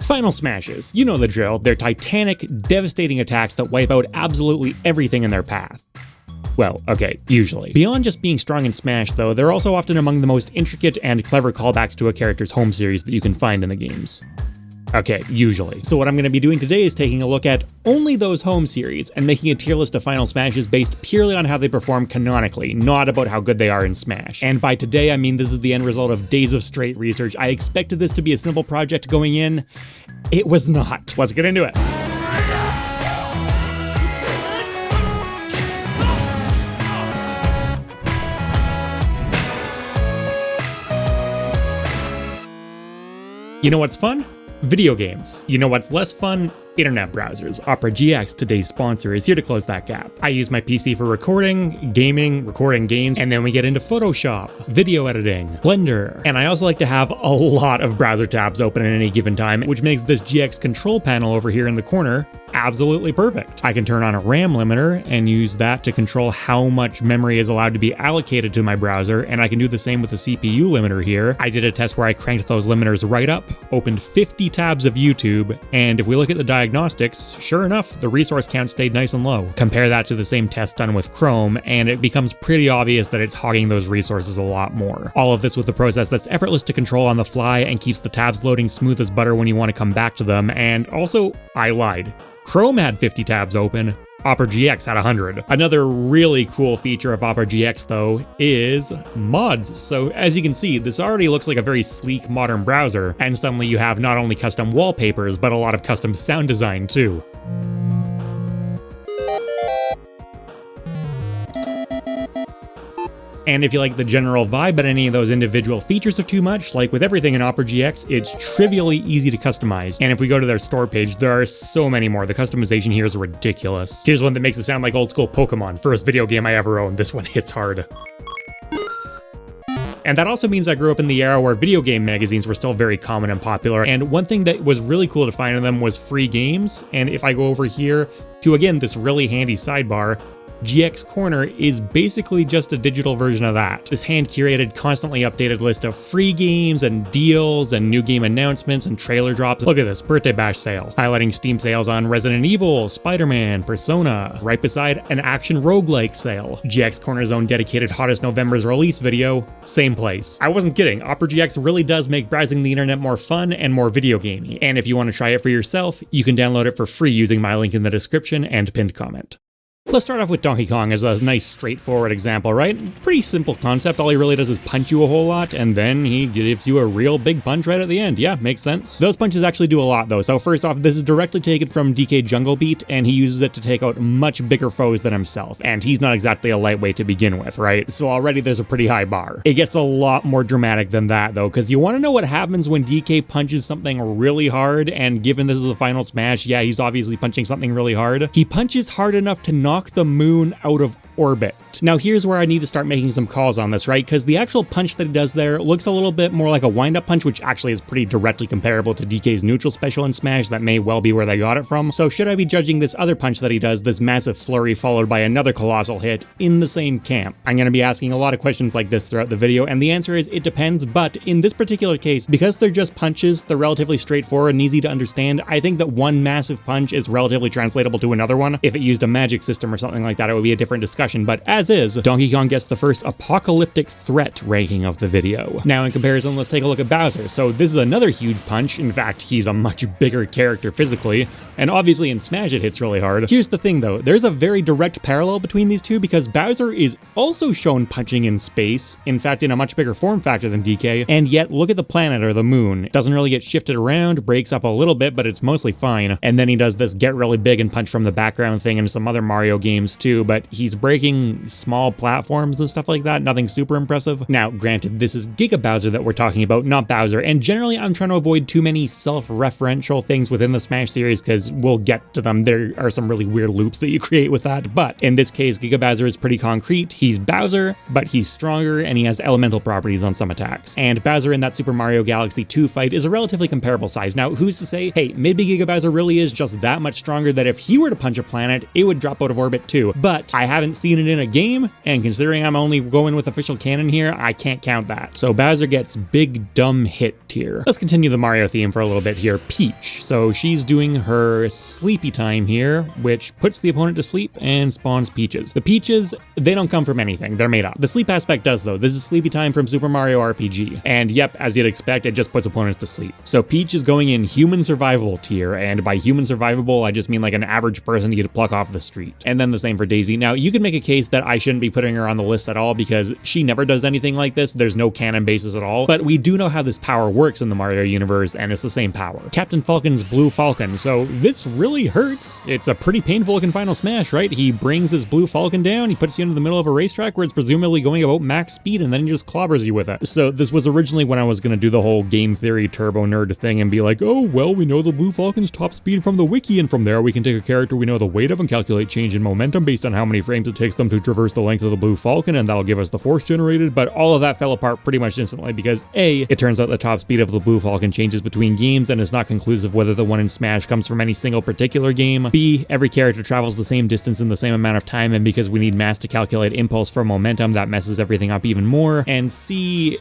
Final smashes, you know the drill, they're titanic, devastating attacks that wipe out absolutely everything in their path. Well, okay, usually. Beyond just being strong in Smash though, they're also often among the most intricate and clever callbacks to a character's home series that you can find in the games. Okay, usually. So what I'm going to be doing today is taking a look at only those home series and making a tier list of Final Smashes based purely on how they perform canonically, not about how good they are in Smash. And by today, I mean this is the end result of days of straight research. I expected this to be a simple project going in. It was not. Let's get into it. You know what's fun? Video games. You know what's less fun? Internet browsers. Opera GX, today's sponsor, is here to close that gap. I use my PC for recording, gaming, recording games, and then we get into Photoshop, video editing, Blender. And I also like to have a lot of browser tabs open at any given time, which makes this GX control panel over here in the corner absolutely perfect. I can turn on a RAM limiter and use that to control how much memory is allowed to be allocated to my browser, and I can do the same with the CPU limiter here. I did a test where I cranked those limiters right up, opened 50 tabs of YouTube, and if we look at the diagnostics, sure enough, the resource count stayed nice and low. Compare that to the same test done with Chrome, and it becomes pretty obvious that it's hogging those resources a lot more. All of this with a process that's effortless to control on the fly and keeps the tabs loading smooth as butter when you want to come back to them, and also, I lied. Chrome had 50 tabs open, Opera GX had 100. Another really cool feature of Opera GX though is mods. So as you can see, this already looks like a very sleek modern browser, and suddenly you have not only custom wallpapers, but a lot of custom sound design too. And if you like the general vibe, but any of those individual features are too much, like with everything in Opera GX, it's trivially easy to customize. And if we go to their store page, there are so many more. The customization here is ridiculous. Here's one that makes it sound like old school Pokémon. First video game I ever owned. This one hits hard. And that also means I grew up in the era where video game magazines were still very common and popular. And one thing that was really cool to find in them was free games. And if I go over here to, again, this really handy sidebar, GX Corner is basically just a digital version of that. This hand-curated, constantly updated list of free games and deals and new game announcements and trailer drops. Look at this, Birthday Bash sale, highlighting Steam sales on Resident Evil, Spider-Man, Persona, right beside an action roguelike sale. GX Corner's own dedicated Hottest November's release video, same place. I wasn't kidding, Opera GX really does make browsing the internet more fun and more video gamey. And if you want to try it for yourself, you can download it for free using my link in the description and pinned comment. Let's start off with Donkey Kong as a nice straightforward example, right? Pretty simple concept. All he really does is punch you a whole lot, and then he gives you a real big punch right at the end. Yeah, makes sense. Those punches actually do a lot though. So first off, this is directly taken from DK Jungle Beat, and he uses it to take out much bigger foes than himself. And he's not exactly a lightweight to begin with, right? So already there's a pretty high bar. It gets a lot more dramatic than that though, because you want to know what happens when DK punches something really hard, and given this is a final smash, yeah, he's obviously punching something really hard. He punches hard enough to knock the moon out of orbit. Now here's where I need to start making some calls on this, right? Because the actual punch that he does there looks a little bit more like a wind-up punch, which actually is pretty directly comparable to DK's neutral special in Smash. That may well be where they got it from. So should I be judging this other punch that he does, this massive flurry followed by another colossal hit, in the same camp? I'm going to be asking a lot of questions like this throughout the video, and the answer is it depends, but in this particular case, because they're just punches, they're relatively straightforward and easy to understand, I think that one massive punch is relatively translatable to another one. If it used a magic system or something like that, it would be a different discussion, but as is, Donkey Kong gets the first apocalyptic threat ranking of the video. Now in comparison, let's take a look at Bowser. So this is another huge punch. In fact, he's a much bigger character physically, and obviously in Smash it hits really hard. Here's the thing though, there's a very direct parallel between these two because Bowser is also shown punching in space, in fact in a much bigger form factor than DK, and yet look at the planet or the moon. It doesn't really get shifted around, breaks up a little bit, but it's mostly fine. And then he does this get really big and punch from the background thing in some other Mario games too, but he's breaking small platforms and stuff like that, nothing super impressive. Now, granted, this is Giga Bowser that we're talking about, not Bowser, and generally I'm trying to avoid too many self-referential things within the Smash series because we'll get to them. There are some really weird loops that you create with that, but in this case, Giga Bowser is pretty concrete. He's Bowser, but he's stronger and he has elemental properties on some attacks. And Bowser in that Super Mario Galaxy 2 fight is a relatively comparable size. Now, who's to say, hey, maybe Giga Bowser really is just that much stronger that if he were to punch a planet, it would drop out of orbit orbit too, but I haven't seen it in a game, and considering I'm only going with official canon here, I can't count that. So Bowser gets big dumb hit tier. Let's continue the Mario theme for a little bit here. Peach. So she's doing her sleepy time here, which puts the opponent to sleep and spawns Peaches. The Peaches, they don't come from anything, they're made up. The sleep aspect does though. This is sleepy time from Super Mario RPG. And yep, as you'd expect, it just puts opponents to sleep. So Peach is going in human survival tier, and by human survivable, I just mean like an average person you'd pluck off the street. And then the same for Daisy. Now, you could make a case that I shouldn't be putting her on the list at all because she never does anything like this. There's no canon basis at all, but we do know how this power works in the Mario universe, and it's the same power. Captain Falcon's Blue Falcon. So this really hurts. It's a pretty painful looking final smash, right? He brings his Blue Falcon down, he puts you into the middle of a racetrack where it's presumably going about max speed, and then he just clobbers you with it. So this was originally when I was going to do the whole game theory turbo nerd thing and be like, oh, well, we know the Blue Falcon's top speed from the wiki, and from there we can take a character we know the weight of and calculate change in momentum based on how many frames it takes them to traverse the length of the Blue Falcon, and that'll give us the force generated. But all of that fell apart pretty much instantly because A, it turns out the top speed of the Blue Falcon changes between games, and it's not conclusive whether the one in Smash comes from any single particular game. B, every character travels the same distance in the same amount of time, and because we need mass to calculate impulse from momentum, that messes everything up even more. And C,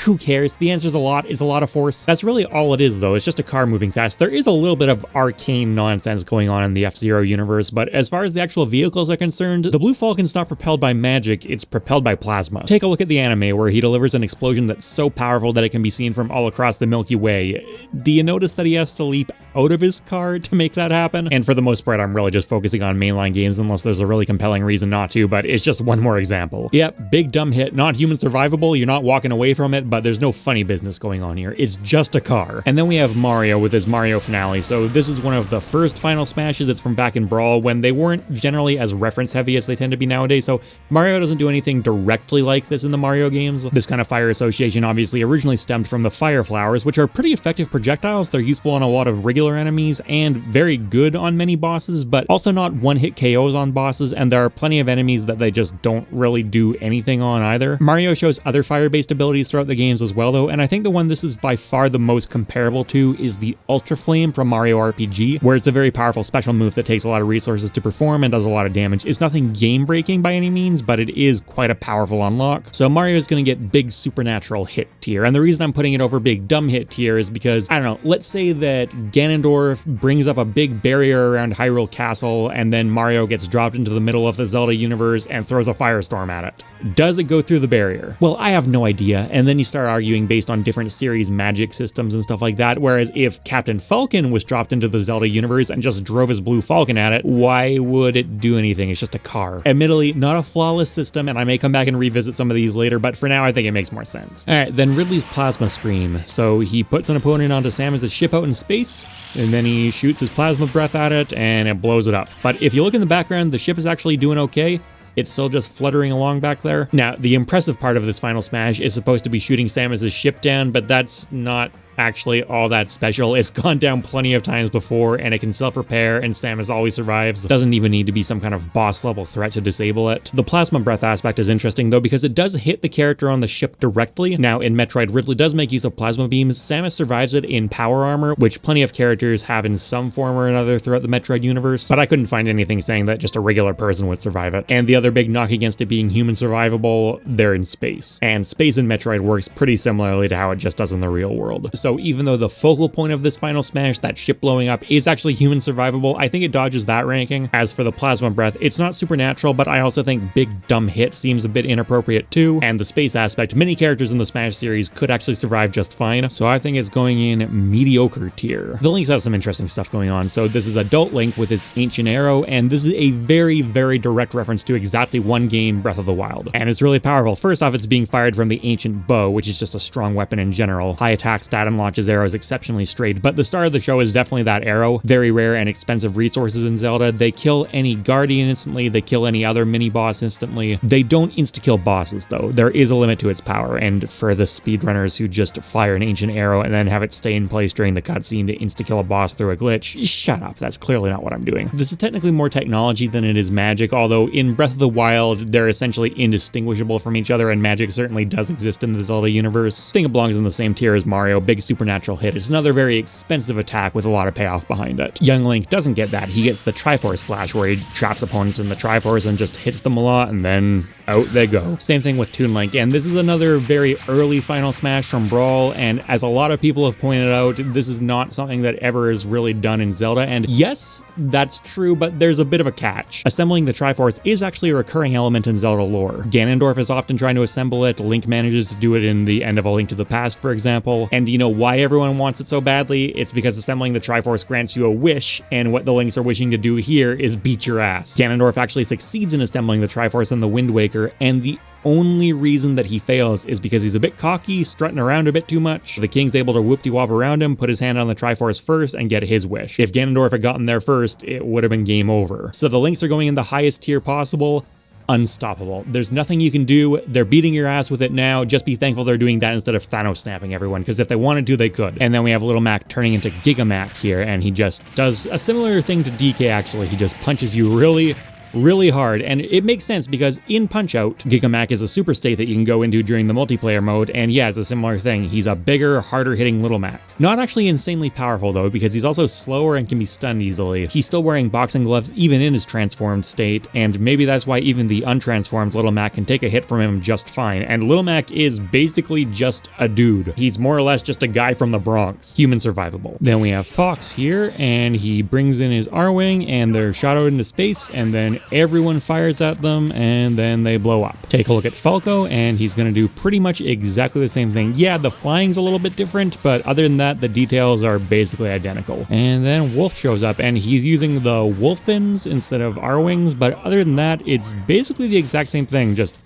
who cares? The answer's a lot. It's a lot of force. That's really all it is, though. It's just a car moving fast. There is a little bit of arcane nonsense going on in the F-Zero universe, but as far as the actual vehicles are concerned, the Blue Falcon's not propelled by magic, it's propelled by plasma. Take a look at the anime where he delivers an explosion that's so powerful that it can be seen from all across the Milky Way. Do you notice that he has to leap out of his car to make that happen? And for the most part, I'm really just focusing on mainline games unless there's a really compelling reason not to, but it's just one more example. Yep, big dumb hit, not human survivable, you're not walking away from it, but there's no funny business going on here. It's just a car. And then we have Mario with his Mario finale. So this is one of the first final smashes. It's from back in Brawl when they weren't generally as reference heavy as they tend to be nowadays. So Mario doesn't do anything directly like this in the Mario games. This kind of fire association obviously originally stemmed from the fire flowers, which are pretty effective projectiles. They're useful on a lot of regular enemies and very good on many bosses, but also not one-hit KOs on bosses, and there are plenty of enemies that they just don't really do anything on either. Mario shows other fire-based abilities throughout the games as well though, and I think the one this is by far the most comparable to is the Ultra Flame from Mario RPG, where it's a very powerful special move that takes a lot of resources to perform and does a lot of damage. It's nothing game-breaking by any means, but it is quite a powerful unlock. So Mario is going to get big supernatural hit tier, and the reason I'm putting it over big dumb hit tier is because, I don't know, let's say that Ganondorf brings up a big barrier around Hyrule Castle, and then Mario gets dropped into the middle of the Zelda universe and throws a firestorm at it. Does it go through the barrier? Well, I have no idea, and then you start arguing based on different series magic systems and stuff like that, whereas if Captain Falcon was dropped into the Zelda universe and just drove his Blue Falcon at it, why would it do anything? It's just a car. Admittedly, not a flawless system, and I may come back and revisit some of these later, but for now I think it makes more sense. Alright, then Ridley's Plasma Scream. So he puts an opponent onto Samus's ship out in space, and then he shoots his plasma breath at it, and it blows it up. But if you look in the background, the ship is actually doing okay. It's still just fluttering along back there. Now, the impressive part of this final smash is supposed to be shooting Samus's ship down, but that's not actually all that special. It's gone down plenty of times before, and it can self-repair, and Samus always survives. Doesn't even need to be some kind of boss level threat to disable it. The plasma breath aspect is interesting though, because it does hit the character on the ship directly. Now in Metroid, Ridley does make use of plasma beams. Samus survives it in power armor, which plenty of characters have in some form or another throughout the Metroid universe, but I couldn't find anything saying that just a regular person would survive it. And the other big knock against it being human survivable, they're in space. And space in Metroid works pretty similarly to how it just does in the real world. So even though the focal point of this final smash, that ship blowing up, is actually human survivable, I think it dodges that ranking. As for the plasma breath, it's not supernatural, but I also think big dumb hit seems a bit inappropriate too. And the space aspect, many characters in the Smash series could actually survive just fine, so I think it's going in mediocre tier. The Links have some interesting stuff going on. So this is adult Link with his ancient arrow, and this is a very, very direct reference to exactly one game, Breath of the Wild. And it's really powerful. First off, it's being fired from the ancient bow, which is just a strong weapon in general. High attack stat and launches arrow is exceptionally straight, but the star of the show is definitely that arrow. Very rare and expensive resources in Zelda. They kill any Guardian instantly, they kill any other mini-boss instantly. They don't insta-kill bosses though. There is a limit to its power, and for the speedrunners who just fire an ancient arrow and then have it stay in place during the cutscene to insta-kill a boss through a glitch, shut up, that's clearly not what I'm doing. This is technically more technology than it is magic, although in Breath of the Wild, they're essentially indistinguishable from each other, and magic certainly does exist in the Zelda universe. I think it belongs in the same tier as Mario. Big big supernatural hit. It's another very expensive attack with a lot of payoff behind it. Young Link doesn't get that. He gets the Triforce Slash, where he traps opponents in the Triforce and just hits them a lot, and then out they go. Same thing with Toon Link, and this is another very early Final Smash from Brawl, and as a lot of people have pointed out, this is not something that ever is really done in Zelda, and yes, that's true, but there's a bit of a catch. Assembling the Triforce is actually a recurring element in Zelda lore. Ganondorf is often trying to assemble it, Link manages to do it in the End of A Link to the Past, for example, and you know why everyone wants it so badly? It's because assembling the Triforce grants you a wish, and what the Links are wishing to do here is beat your ass. Ganondorf actually succeeds in assembling the Triforce in the Wind Waker, and the only reason that he fails is because he's a bit cocky, strutting around a bit too much. The king's able to whoop-de-wop around him, put his hand on the Triforce first, and get his wish. If Ganondorf had gotten there first, it would have been game over. So the Links are going in the highest tier possible. Unstoppable. There's nothing you can do. They're beating your ass with it now. Just be thankful they're doing that instead of Thanos snapping everyone, because if they wanted to, they could. And then we have Little Mac turning into Giga Mac here, and he just does a similar thing to DK actually. He just punches you really hard, and it makes sense because in Punch-Out, Giga Mac is a super state that you can go into during the multiplayer mode, and yeah, it's a similar thing. He's a bigger, harder hitting Little Mac. Not actually insanely powerful though, because he's also slower and can be stunned easily. He's still wearing boxing gloves even in his transformed state, and maybe that's why even the untransformed Little Mac can take a hit from him just fine, and Little Mac is basically just a dude. He's more or less just a guy from the Bronx. Human survivable. Then we have Fox here, and he brings in his R-Wing, and they're shot out into space, and then everyone fires at them, and then they blow up. Take a look at Falco, and he's going to do pretty much exactly the same thing. Yeah, the flying's a little bit different, but other than that, the details are basically identical. And then Wolf shows up, and he's using the Wolfins instead of R-Wings, but other than that, it's basically the exact same thing, just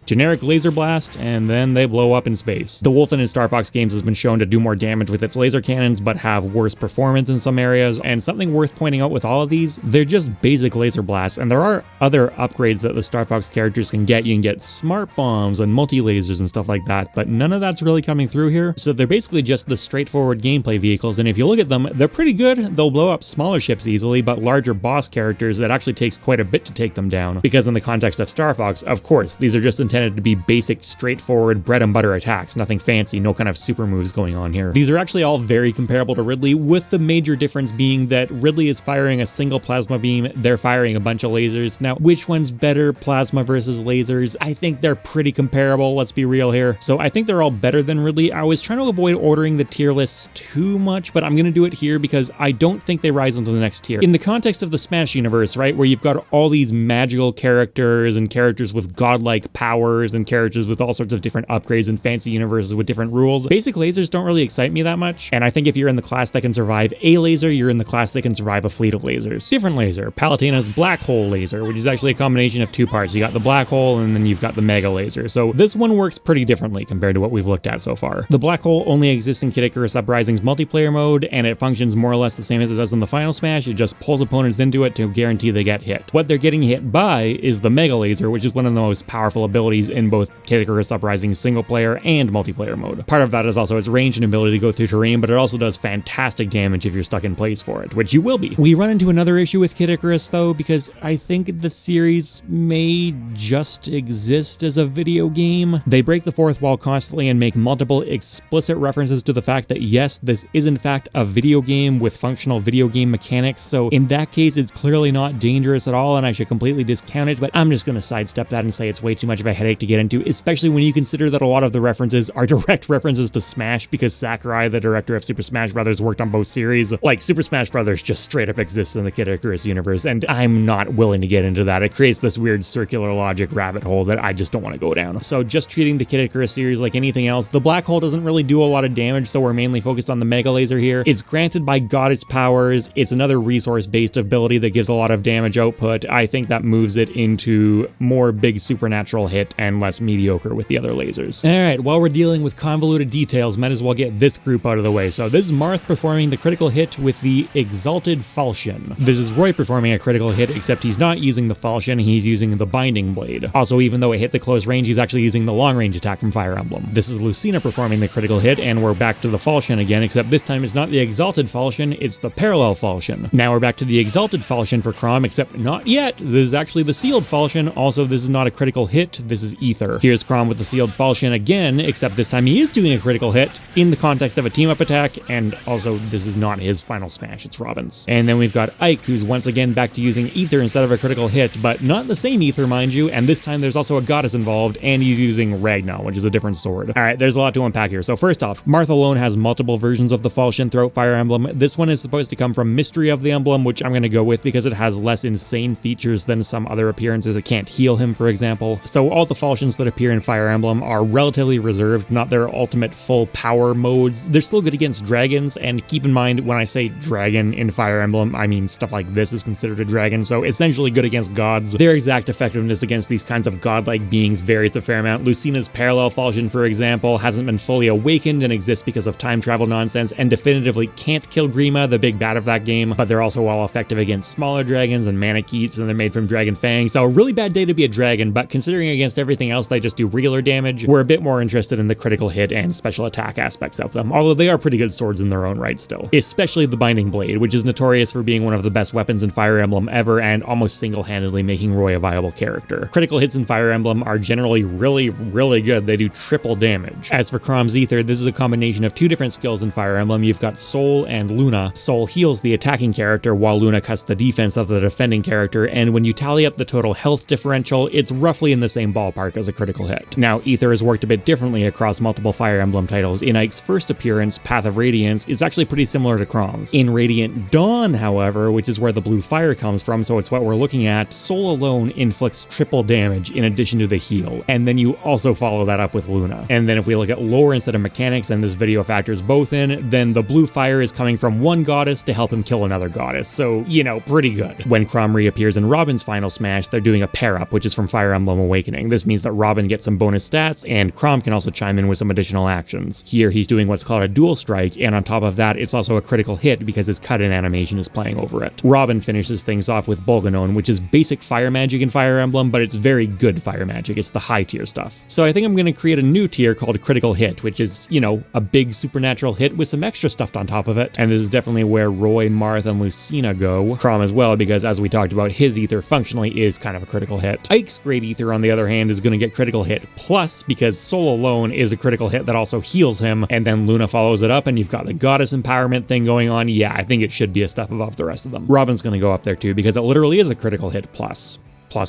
generic laser blast, and then they blow up in space. The Wolfen in Star Fox games has been shown to do more damage with its laser cannons, but have worse performance in some areas, and something worth pointing out with all of these, they're just basic laser blasts, and there are other upgrades that the Star Fox characters can get. You can get smart bombs and multi-lasers and stuff like that, but none of that's really coming through here, so they're basically just the straightforward gameplay vehicles, and if you look at them, they're pretty good. They'll blow up smaller ships easily, but larger boss characters, it actually takes quite a bit to take them down, because in the context of Star Fox, of course, these are just intended to be basic, straightforward, bread and butter attacks, nothing fancy, no kind of super moves going on here. These are actually all very comparable to Ridley, with the major difference being that Ridley is firing a single plasma beam, they're firing a bunch of lasers. Now, which one's better, plasma versus lasers? I think they're pretty comparable, let's be real here. So I think they're all better than Ridley. I was trying to avoid ordering the tier lists too much, but I'm gonna do it here because I don't think they rise into the next tier. In the context of the Smash universe, right, where you've got all these magical characters and characters with godlike powers and characters with all sorts of different upgrades and fancy universes with different rules, basic lasers don't really excite me that much, and I think if you're in the class that can survive a laser, you're in the class that can survive a fleet of lasers. Different laser, Palutena's Black Hole laser, which is actually a combination of two parts. You got the Black Hole and then you've got the Mega laser, so this one works pretty differently compared to what we've looked at so far. The Black Hole only exists in Kid Icarus Uprising's multiplayer mode, and it functions more or less the same as it does in the Final Smash. It just pulls opponents into it to guarantee they get hit. What they're getting hit by is the Mega laser, which is one of the most powerful abilities in both Kid Icarus Uprising single player and multiplayer mode. Part of that is also its range and ability to go through terrain, but it also does fantastic damage if you're stuck in place for it, which you will be. We run into another issue with Kid Icarus though, because I think the series may just exist as a video game. They break the fourth wall constantly and make multiple explicit references to the fact that yes, this is in fact a video game with functional video game mechanics, so in that case it's clearly not dangerous at all and I should completely discount it, but I'm just gonna sidestep that and say it's way too much of a headache to get into, especially when you consider that a lot of the references are direct references to Smash, because Sakurai, the director of Super Smash Bros., worked on both series. Like, Super Smash Bros. Just straight up exists in the Kid Icarus universe, and I'm not willing to get into that. It creates this weird circular logic rabbit hole that I just don't want to go down. So just treating the Kid Icarus series like anything else, the Black Hole doesn't really do a lot of damage, so we're mainly focused on the Mega Laser here. It's granted by Goddess powers, it's another resource-based ability that gives a lot of damage output. I think that moves it into more big supernatural hit and less mediocre with the other lasers. Alright, while we're dealing with convoluted details, might as well get this group out of the way. So this is Marth performing the critical hit with the Exalted Falchion. This is Roy performing a critical hit, except he's not using the Falchion, he's using the Binding Blade. Also, even though it hits at close range, he's actually using the long range attack from Fire Emblem. This is Lucina performing the critical hit, and we're back to the Falchion again, except this time it's not the Exalted Falchion, it's the Parallel Falchion. Now we're back to the Exalted Falchion for Chrom, except not yet. This is actually the Sealed Falchion. Also, this is not a critical hit, this introduces Ether. Here's Chrom with the sealed falchion again, except this time he is doing a critical hit in the context of a team-up attack, and also this is not his final smash, it's Robin's. And then we've got Ike, who's once again back to using Ether instead of a critical hit, but not the same Ether, mind you, and this time there's also a goddess involved, and he's using Ragnar, which is a different sword. Alright, there's a lot to unpack here. So first off, Marth alone has multiple versions of the falchion throughout Fire Emblem. This one is supposed to come from Mystery of the Emblem, which I'm going to go with because it has less insane features than some other appearances. It can't heal him, for example. So all the falchions that appear in Fire Emblem are relatively reserved, not their ultimate full power modes. They're still good against dragons, and keep in mind when I say dragon in Fire Emblem, I mean stuff like this is considered a dragon, so essentially good against gods. Their exact effectiveness against these kinds of godlike beings varies a fair amount. Lucina's parallel falchion, for example, hasn't been fully awakened and exists because of time travel nonsense, and definitively can't kill Grima, the big bad of that game, but they're also all effective against smaller dragons and Manicheets, and they're made from dragon fangs. So a really bad day to be a dragon, but considering against everything else they just do regular damage, we're a bit more interested in the critical hit and special attack aspects of them, although they are pretty good swords in their own right still. Especially the Binding Blade, which is notorious for being one of the best weapons in Fire Emblem ever and almost single-handedly making Roy a viable character. Critical hits in Fire Emblem are generally really good. They do triple damage. As for Chrom's Ether, this is a combination of two different skills in Fire Emblem. You've got Soul and Luna. Soul heals the attacking character while Luna cuts the defense of the defending character, and when you tally up the total health differential, it's roughly in the same ballpark as a critical hit. Now, Ether has worked a bit differently across multiple Fire Emblem titles. In Ike's first appearance, Path of Radiance, is actually pretty similar to Chrom's. In Radiant Dawn, however, which is where the blue fire comes from, so it's what we're looking at, Soul alone inflicts triple damage in addition to the heal, and then you also follow that up with Luna. And then if we look at lore instead of mechanics, and this video factors both in, then the blue fire is coming from one goddess to help him kill another goddess, so, you know, pretty good. When Chrom reappears in Robin's final smash, they're doing a pair-up, which is from Fire Emblem Awakening. This means that Robin gets some bonus stats, and Chrom can also chime in with some additional actions. Here, he's doing what's called a dual strike, and on top of that, it's also a critical hit because his cut-in animation is playing over it. Robin finishes things off with Bolganon, which is basic fire magic in Fire Emblem, but it's very good fire magic. It's the high-tier stuff. So I think I'm going to create a new tier called Critical Hit, which is, you know, a big supernatural hit with some extra stuff on top of it. And this is definitely where Roy, Marth, and Lucina go. Chrom as well, because as we talked about, his Ether functionally is kind of a critical hit. Ike's Great Ether, on the other hand, is going to get Critical Hit Plus, because Soul alone is a critical hit that also heals him, and then Luna follows it up, and you've got the goddess empowerment thing going on. Yeah, I think it should be a step above the rest of them. Robin's going to go up there too, because it literally is a critical hit plus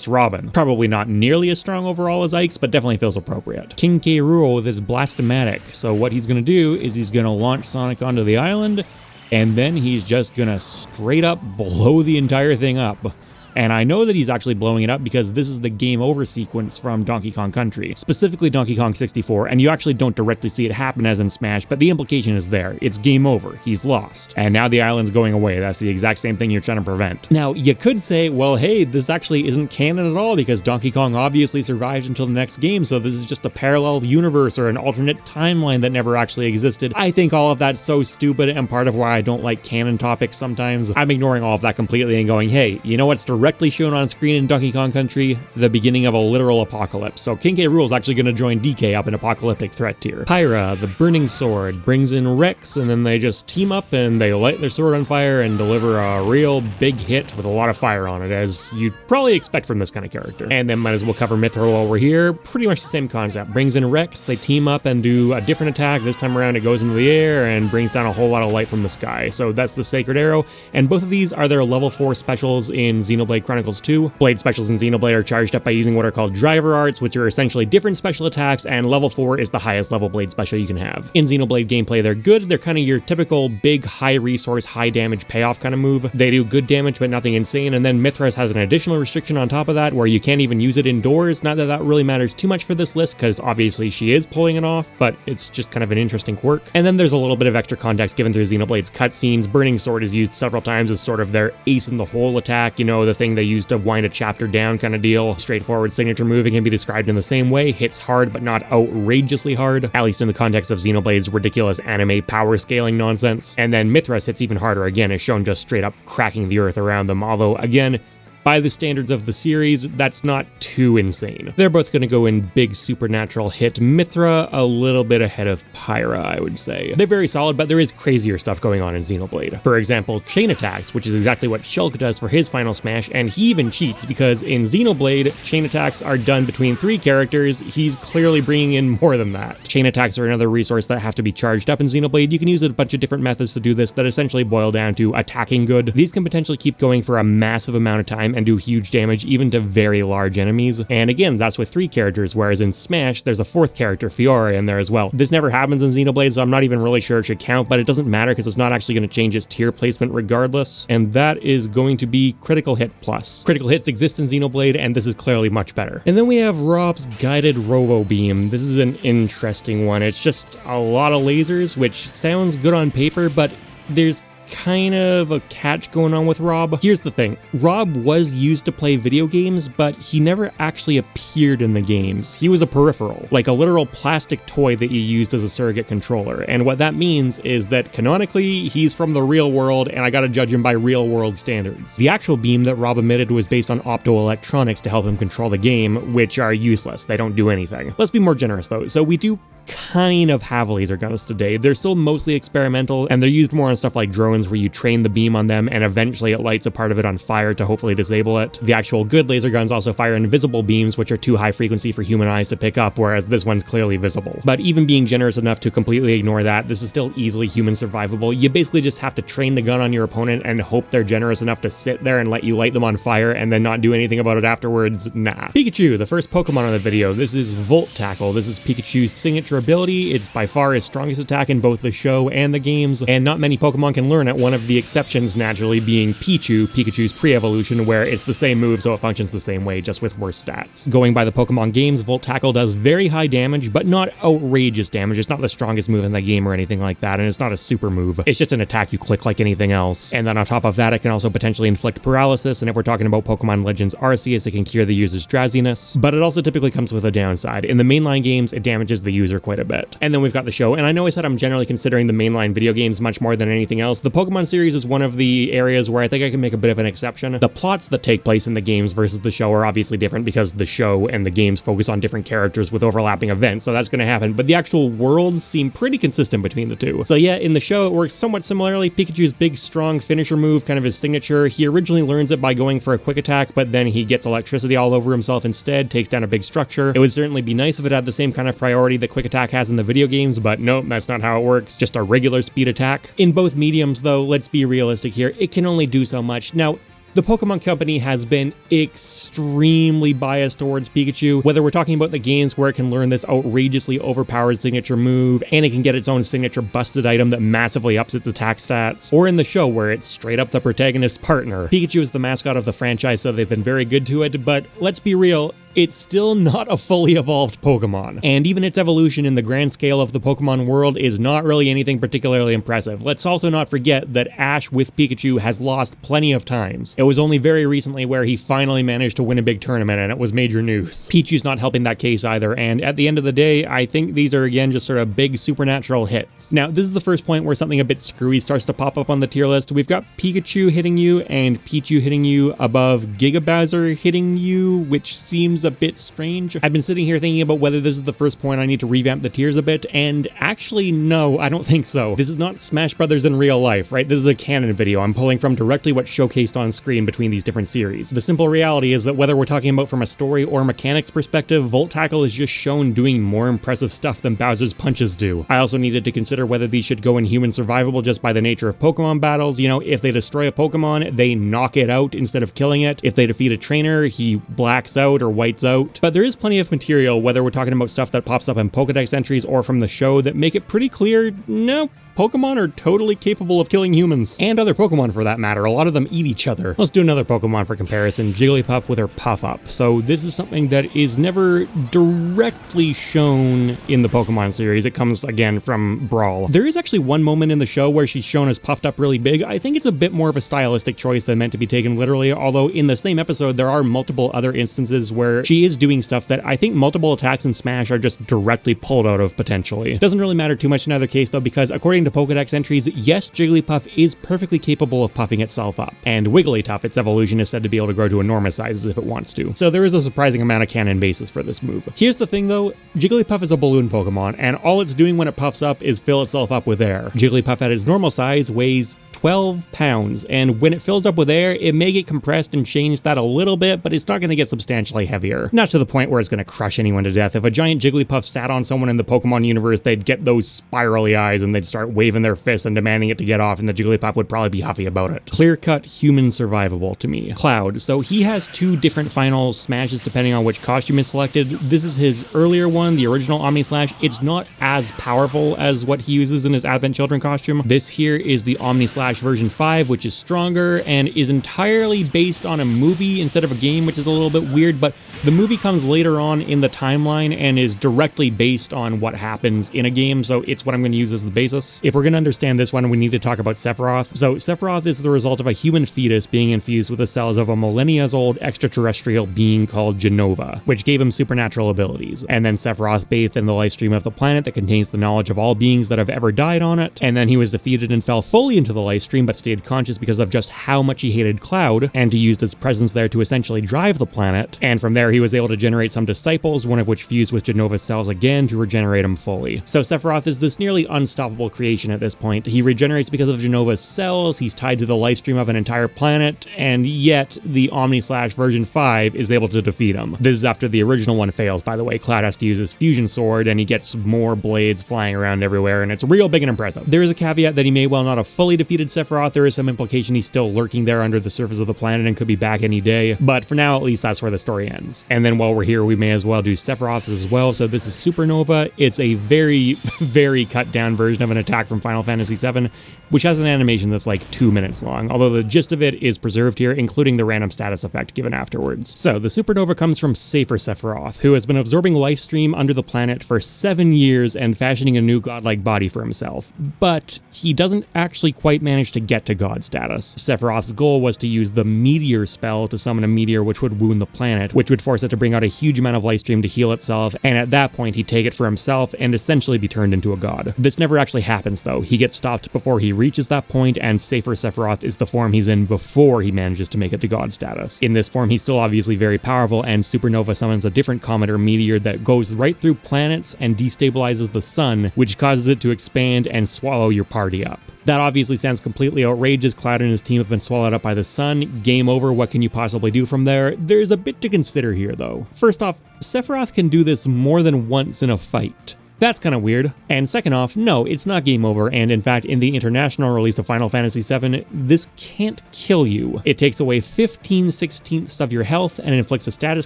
Robin. Probably not nearly as strong overall as Ike's, but definitely feels appropriate. King K. Rool with his Blastomatic. So what he's going to do is he's going to launch Sonic onto the island, and then he's just going to straight up blow the entire thing up. And I know that he's actually blowing it up because this is the game over sequence from Donkey Kong Country, specifically Donkey Kong 64, and you actually don't directly see it happen as in Smash, but the implication is there. It's game over. He's lost. And now the island's going away. That's the exact same thing you're trying to prevent. Now, you could say, well, hey, this actually isn't canon at all because Donkey Kong obviously survived until the next game, so this is just a parallel universe or an alternate timeline that never actually existed. I think all of that's so stupid, and part of why I don't like canon topics sometimes. I'm ignoring all of that completely and going, hey, you know what's directly shown on screen in Donkey Kong Country? The beginning of a literal apocalypse. So King K. Rool is actually going to join DK up in apocalyptic threat tier. Pyra, the Burning Sword, brings in Rex, and then they just team up and they light their sword on fire and deliver a real big hit with a lot of fire on it, as you'd probably expect from this kind of character. And then might as well cover Mithril over here. Pretty much the same concept. Brings in Rex, they team up and do a different attack. This time around it goes into the air and brings down a whole lot of light from the sky. So that's the Sacred Arrow, and both of these are their level 4 specials in Xenoblade Chronicles 2. Blade specials in Xenoblade are charged up by using what are called driver arts, which are essentially different special attacks, and level 4 is the highest level blade special you can have. In Xenoblade gameplay, they're good. They're kind of your typical big, high resource, high damage payoff kind of move. They do good damage, but nothing insane, and then Mithras has an additional restriction on top of that, where you can't even use it indoors. Not that that really matters too much for this list, because obviously she is pulling it off, but it's just kind of an interesting quirk. And then there's a little bit of extra context given through Xenoblade's cutscenes. Burning Sword is used several times as sort of their ace in the hole attack, you know, the thing they use to wind a chapter down kind of deal. Straightforward signature move, it can be described in the same way. Hits hard, but not outrageously hard, at least in the context of Xenoblade's ridiculous anime power scaling nonsense. And then Mithras hits even harder, again, is shown just straight up cracking the earth around them, although again, by the standards of the series, that's not too insane. They're both going to go in big supernatural hit. Mithra a little bit ahead of Pyra, I would say. They're very solid, but there is crazier stuff going on in Xenoblade. For example, chain attacks, which is exactly what Shulk does for his final smash, and he even cheats because in Xenoblade, chain attacks are done between 3 characters. He's clearly bringing in more than that. Chain attacks are another resource that have to be charged up in Xenoblade. You can use a bunch of different methods to do this that essentially boil down to attacking good. These can potentially keep going for a massive amount of time and do huge damage even to very large enemies. And again, that's with 3 characters, whereas in Smash, there's a 4th character, Fiora, in there as well. This never happens in Xenoblade, so I'm not even really sure it should count, but it doesn't matter because it's not actually going to change its tier placement regardless, and that is going to be Critical Hit Plus. Critical hits exist in Xenoblade, and this is clearly much better. And then we have Rob's Guided Robo Beam. This is an interesting one. It's just a lot of lasers, which sounds good on paper, but there's kind of a catch going on with Rob. Here's the thing. Rob was used to play video games, but he never actually appeared in the games. He was a peripheral, like a literal plastic toy that you used as a surrogate controller. And what that means is that canonically, he's from the real world, and I gotta judge him by real world standards. The actual beam that Rob emitted was based on optoelectronics to help him control the game, which are useless. They don't do anything. Let's be more generous though. So we do kind of have laser guns today. They're still mostly experimental, and they're used more on stuff like drones where you train the beam on them and eventually it lights a part of it on fire to hopefully disable it. The actual good laser guns also fire invisible beams, which are too high frequency for human eyes to pick up, whereas this one's clearly visible. But even being generous enough to completely ignore that, this is still easily human survivable. You basically just have to train the gun on your opponent and hope they're generous enough to sit there and let you light them on fire and then not do anything about it afterwards. Nah. Pikachu, the first Pokemon on the video. This is Volt Tackle. This is Pikachu's signature ability. It's by far his strongest attack in both the show and the games, and not many Pokemon can learn it, one of the exceptions naturally being Pichu, Pikachu's pre-evolution, where it's the same move so it functions the same way, just with worse stats. Going by the Pokemon games, Volt Tackle does very high damage, but not outrageous damage. It's not the strongest move in the game or anything like that, and it's not a super move. It's just an attack you click like anything else. And then on top of that, it can also potentially inflict paralysis, and if we're talking about Pokemon Legends Arceus, it can cure the user's drowsiness, but it also typically comes with a downside. In the mainline games, it damages the user quite a bit. And then we've got the show, and I know I said I'm generally considering the mainline video games much more than anything else. The Pokemon series is one of the areas where I think I can make a bit of an exception. The plots that take place in the games versus the show are obviously different because the show and the games focus on different characters with overlapping events, so that's going to happen, but the actual worlds seem pretty consistent between the two. So yeah, in the show it works somewhat similarly. Pikachu's big strong finisher move, kind of his signature, he originally learns it by going for a quick attack, but then he gets electricity all over himself instead, takes down a big structure. It would certainly be nice if it had the same kind of priority that quick attack has in the video games, but nope, that's not how it works, just a regular speed attack. In both mediums though, let's be realistic here, it can only do so much. Now, the Pokemon Company has been extremely biased towards Pikachu, whether we're talking about the games where it can learn this outrageously overpowered signature move, and it can get its own signature busted item that massively ups its attack stats, or in the show where it's straight up the protagonist's partner. Pikachu is the mascot of the franchise, so they've been very good to it, but let's be real, it's still not a fully evolved Pokemon. And even its evolution in the grand scale of the Pokemon world is not really anything particularly impressive. Let's also not forget that Ash with Pikachu has lost plenty of times. It was only very recently where he finally managed to win a big tournament, and it was major news. Pichu's not helping that case either, and at the end of the day, I think these are again just sort of big supernatural hits. Now, this is the first point where something a bit screwy starts to pop up on the tier list. We've got Pikachu hitting you and Pichu hitting you above Giga Bowser hitting you, which seems a bit strange. I've been sitting here thinking about whether this is the first point I need to revamp the tiers a bit, and actually no, I don't think so. This is not Smash Brothers in real life, right? This is a canon video. I'm pulling from directly what's showcased on screen between these different series. The simple reality is that whether we're talking about from a story or mechanics perspective, Volt Tackle is just shown doing more impressive stuff than Bowser's punches do. I also needed to consider whether these should go in human survivable just by the nature of Pokemon battles. You know, if they destroy a Pokemon, they knock it out instead of killing it. If they defeat a trainer, he blacks out or whites out. But there is plenty of material, whether we're talking about stuff that pops up in Pokedex entries or from the show, that make it pretty clear, no, Pokemon are totally capable of killing humans. And other Pokemon for that matter, a lot of them eat each other. Let's do another Pokemon for comparison, Jigglypuff with her Puff-Up. So this is something that is never directly shown in the Pokemon series. It comes, again, from Brawl. There is actually one moment in the show where she's shown as puffed up really big. I think it's a bit more of a stylistic choice than meant to be taken literally, although in the same episode there are multiple other instances where she is doing stuff that I think multiple attacks in Smash are just directly pulled out of potentially. It doesn't really matter too much in either case though, because according according to Pokedex entries, yes, Jigglypuff is perfectly capable of puffing itself up, and Wigglytuff, its evolution, is said to be able to grow to enormous sizes if it wants to. So there is a surprising amount of canon basis for this move. Here's the thing though, Jigglypuff is a balloon Pokemon, and all it's doing when it puffs up is fill itself up with air. Jigglypuff at its normal size weighs 12 pounds, and when it fills up with air, it may get compressed and change that a little bit, but it's not going to get substantially heavier. Not to the point where it's going to crush anyone to death. If a giant Jigglypuff sat on someone in the Pokemon universe, they'd get those spirally eyes and they'd start waving their fists and demanding it to get off, and the Jigglypuff would probably be huffy about it. Clear-cut human survivable to me. Cloud. So he has two different final smashes depending on which costume is selected. This is his earlier one, the original Omni Slash. It's not as powerful as what he uses in his Advent Children costume. This here is the Omni Slash version 5, which is stronger and is entirely based on a movie instead of a game, which is a little bit weird, but the movie comes later on in the timeline and is directly based on what happens in a game, so it's what I'm going to use as the basis. If we're going to understand this one, we need to talk about Sephiroth. So Sephiroth is the result of a human fetus being infused with the cells of a millennia-old extraterrestrial being called Genova, which gave him supernatural abilities. And then Sephiroth bathed in the life stream of the planet that contains the knowledge of all beings that have ever died on it, and then he was defeated and fell fully into the life stream, but stayed conscious because of just how much he hated Cloud, and he used his presence there to essentially drive the planet. And from there, he was able to generate some disciples, one of which fused with Genova's cells again to regenerate him fully. So Sephiroth is this nearly unstoppable creation at this point. He regenerates because of Genova's cells, he's tied to the life stream of an entire planet, and yet the Omni Slash version 5 is able to defeat him. This is after the original one fails, by the way. Cloud has to use his fusion sword, and he gets more blades flying around everywhere, and it's real big and impressive. There is a caveat that he may well not have fully defeated Sephiroth. There is some implication he's still lurking there under the surface of the planet and could be back any day, but for now, at least that's where the story ends. And then while we're here, we may as well do Sephiroth as well. So this is Supernova. It's a very, very cut down version of an attack from Final Fantasy VII, which has an animation that's like 2 minutes long, although the gist of it is preserved here, including the random status effect given afterwards. So the Supernova comes from Safer Sephiroth, who has been absorbing life stream under the planet for 7 years and fashioning a new godlike body for himself, but he doesn't actually quite manage to get to god status. Sephiroth's goal was to use the Meteor spell to summon a meteor which would wound the planet, which would force it to bring out a huge amount of life stream to heal itself, and at that point he'd take it for himself and essentially be turned into a god. This never actually happens though. He gets stopped before he reaches that point, and Safer Sephiroth is the form he's in before he manages to make it to god status. In this form, he's still obviously very powerful, and Supernova summons a different comet or meteor that goes right through planets and destabilizes the sun, which causes it to expand and swallow your party up. That obviously sounds completely outrageous. Cloud and his team have been swallowed up by the sun. Game over, what can you possibly do from there? There's a bit to consider here though. First off, Sephiroth can do this more than once in a fight. That's kind of weird. And second off, no, it's not game over, and in fact, in the international release of Final Fantasy VII, this can't kill you. It takes away 15/16 of your health and inflicts a status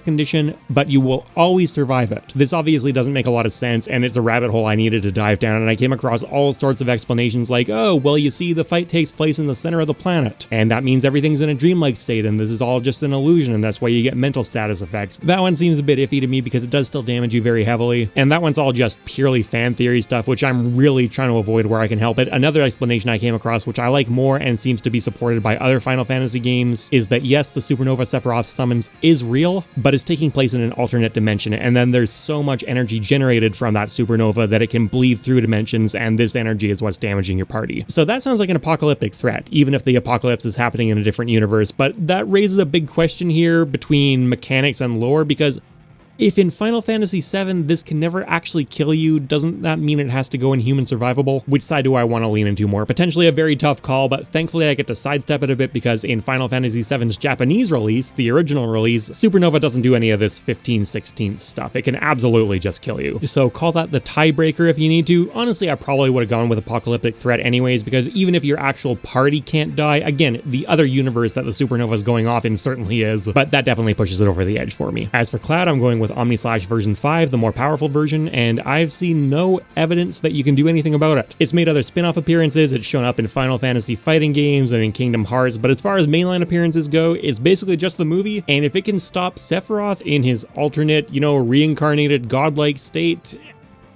condition, but you will always survive it. This obviously doesn't make a lot of sense, and it's a rabbit hole I needed to dive down, and I came across all sorts of explanations like, oh, well, you see, the fight takes place in the center of the planet, and that means everything's in a dreamlike state, and this is all just an illusion, and that's why you get mental status effects. That one seems a bit iffy to me because it does still damage you very heavily, and that one's all just purely fan theory stuff, which I'm really trying to avoid where I can help it. Another explanation I came across, which I like more and seems to be supported by other Final Fantasy games, is that yes, the Supernova Sephiroth summons is real, but it's taking place in an alternate dimension, and then there's so much energy generated from that supernova that it can bleed through dimensions, and this energy is what's damaging your party. So that sounds like an apocalyptic threat, even if the apocalypse is happening in a different universe, but that raises a big question here between mechanics and lore, because if in Final Fantasy VII this can never actually kill you, doesn't that mean it has to go in human survivable? Which side do I want to lean into more? Potentially a very tough call, but thankfully I get to sidestep it a bit because in Final Fantasy VII's Japanese release, the original release, Supernova doesn't do any of this 15/16 stuff. It can absolutely just kill you. So call that the tiebreaker if you need to. Honestly, I probably would have gone with apocalyptic threat anyways, because even if your actual party can't die, again, the other universe that the Supernova is going off in certainly is, but that definitely pushes it over the edge for me. As for Cloud, I'm going with Omni Slash version 5, the more powerful version, and I've seen no evidence that you can do anything about it. It's made other spin-off appearances, it's shown up in Final Fantasy fighting games and in Kingdom Hearts, but as far as mainline appearances go, it's basically just the movie, and if it can stop Sephiroth in his alternate, reincarnated godlike state,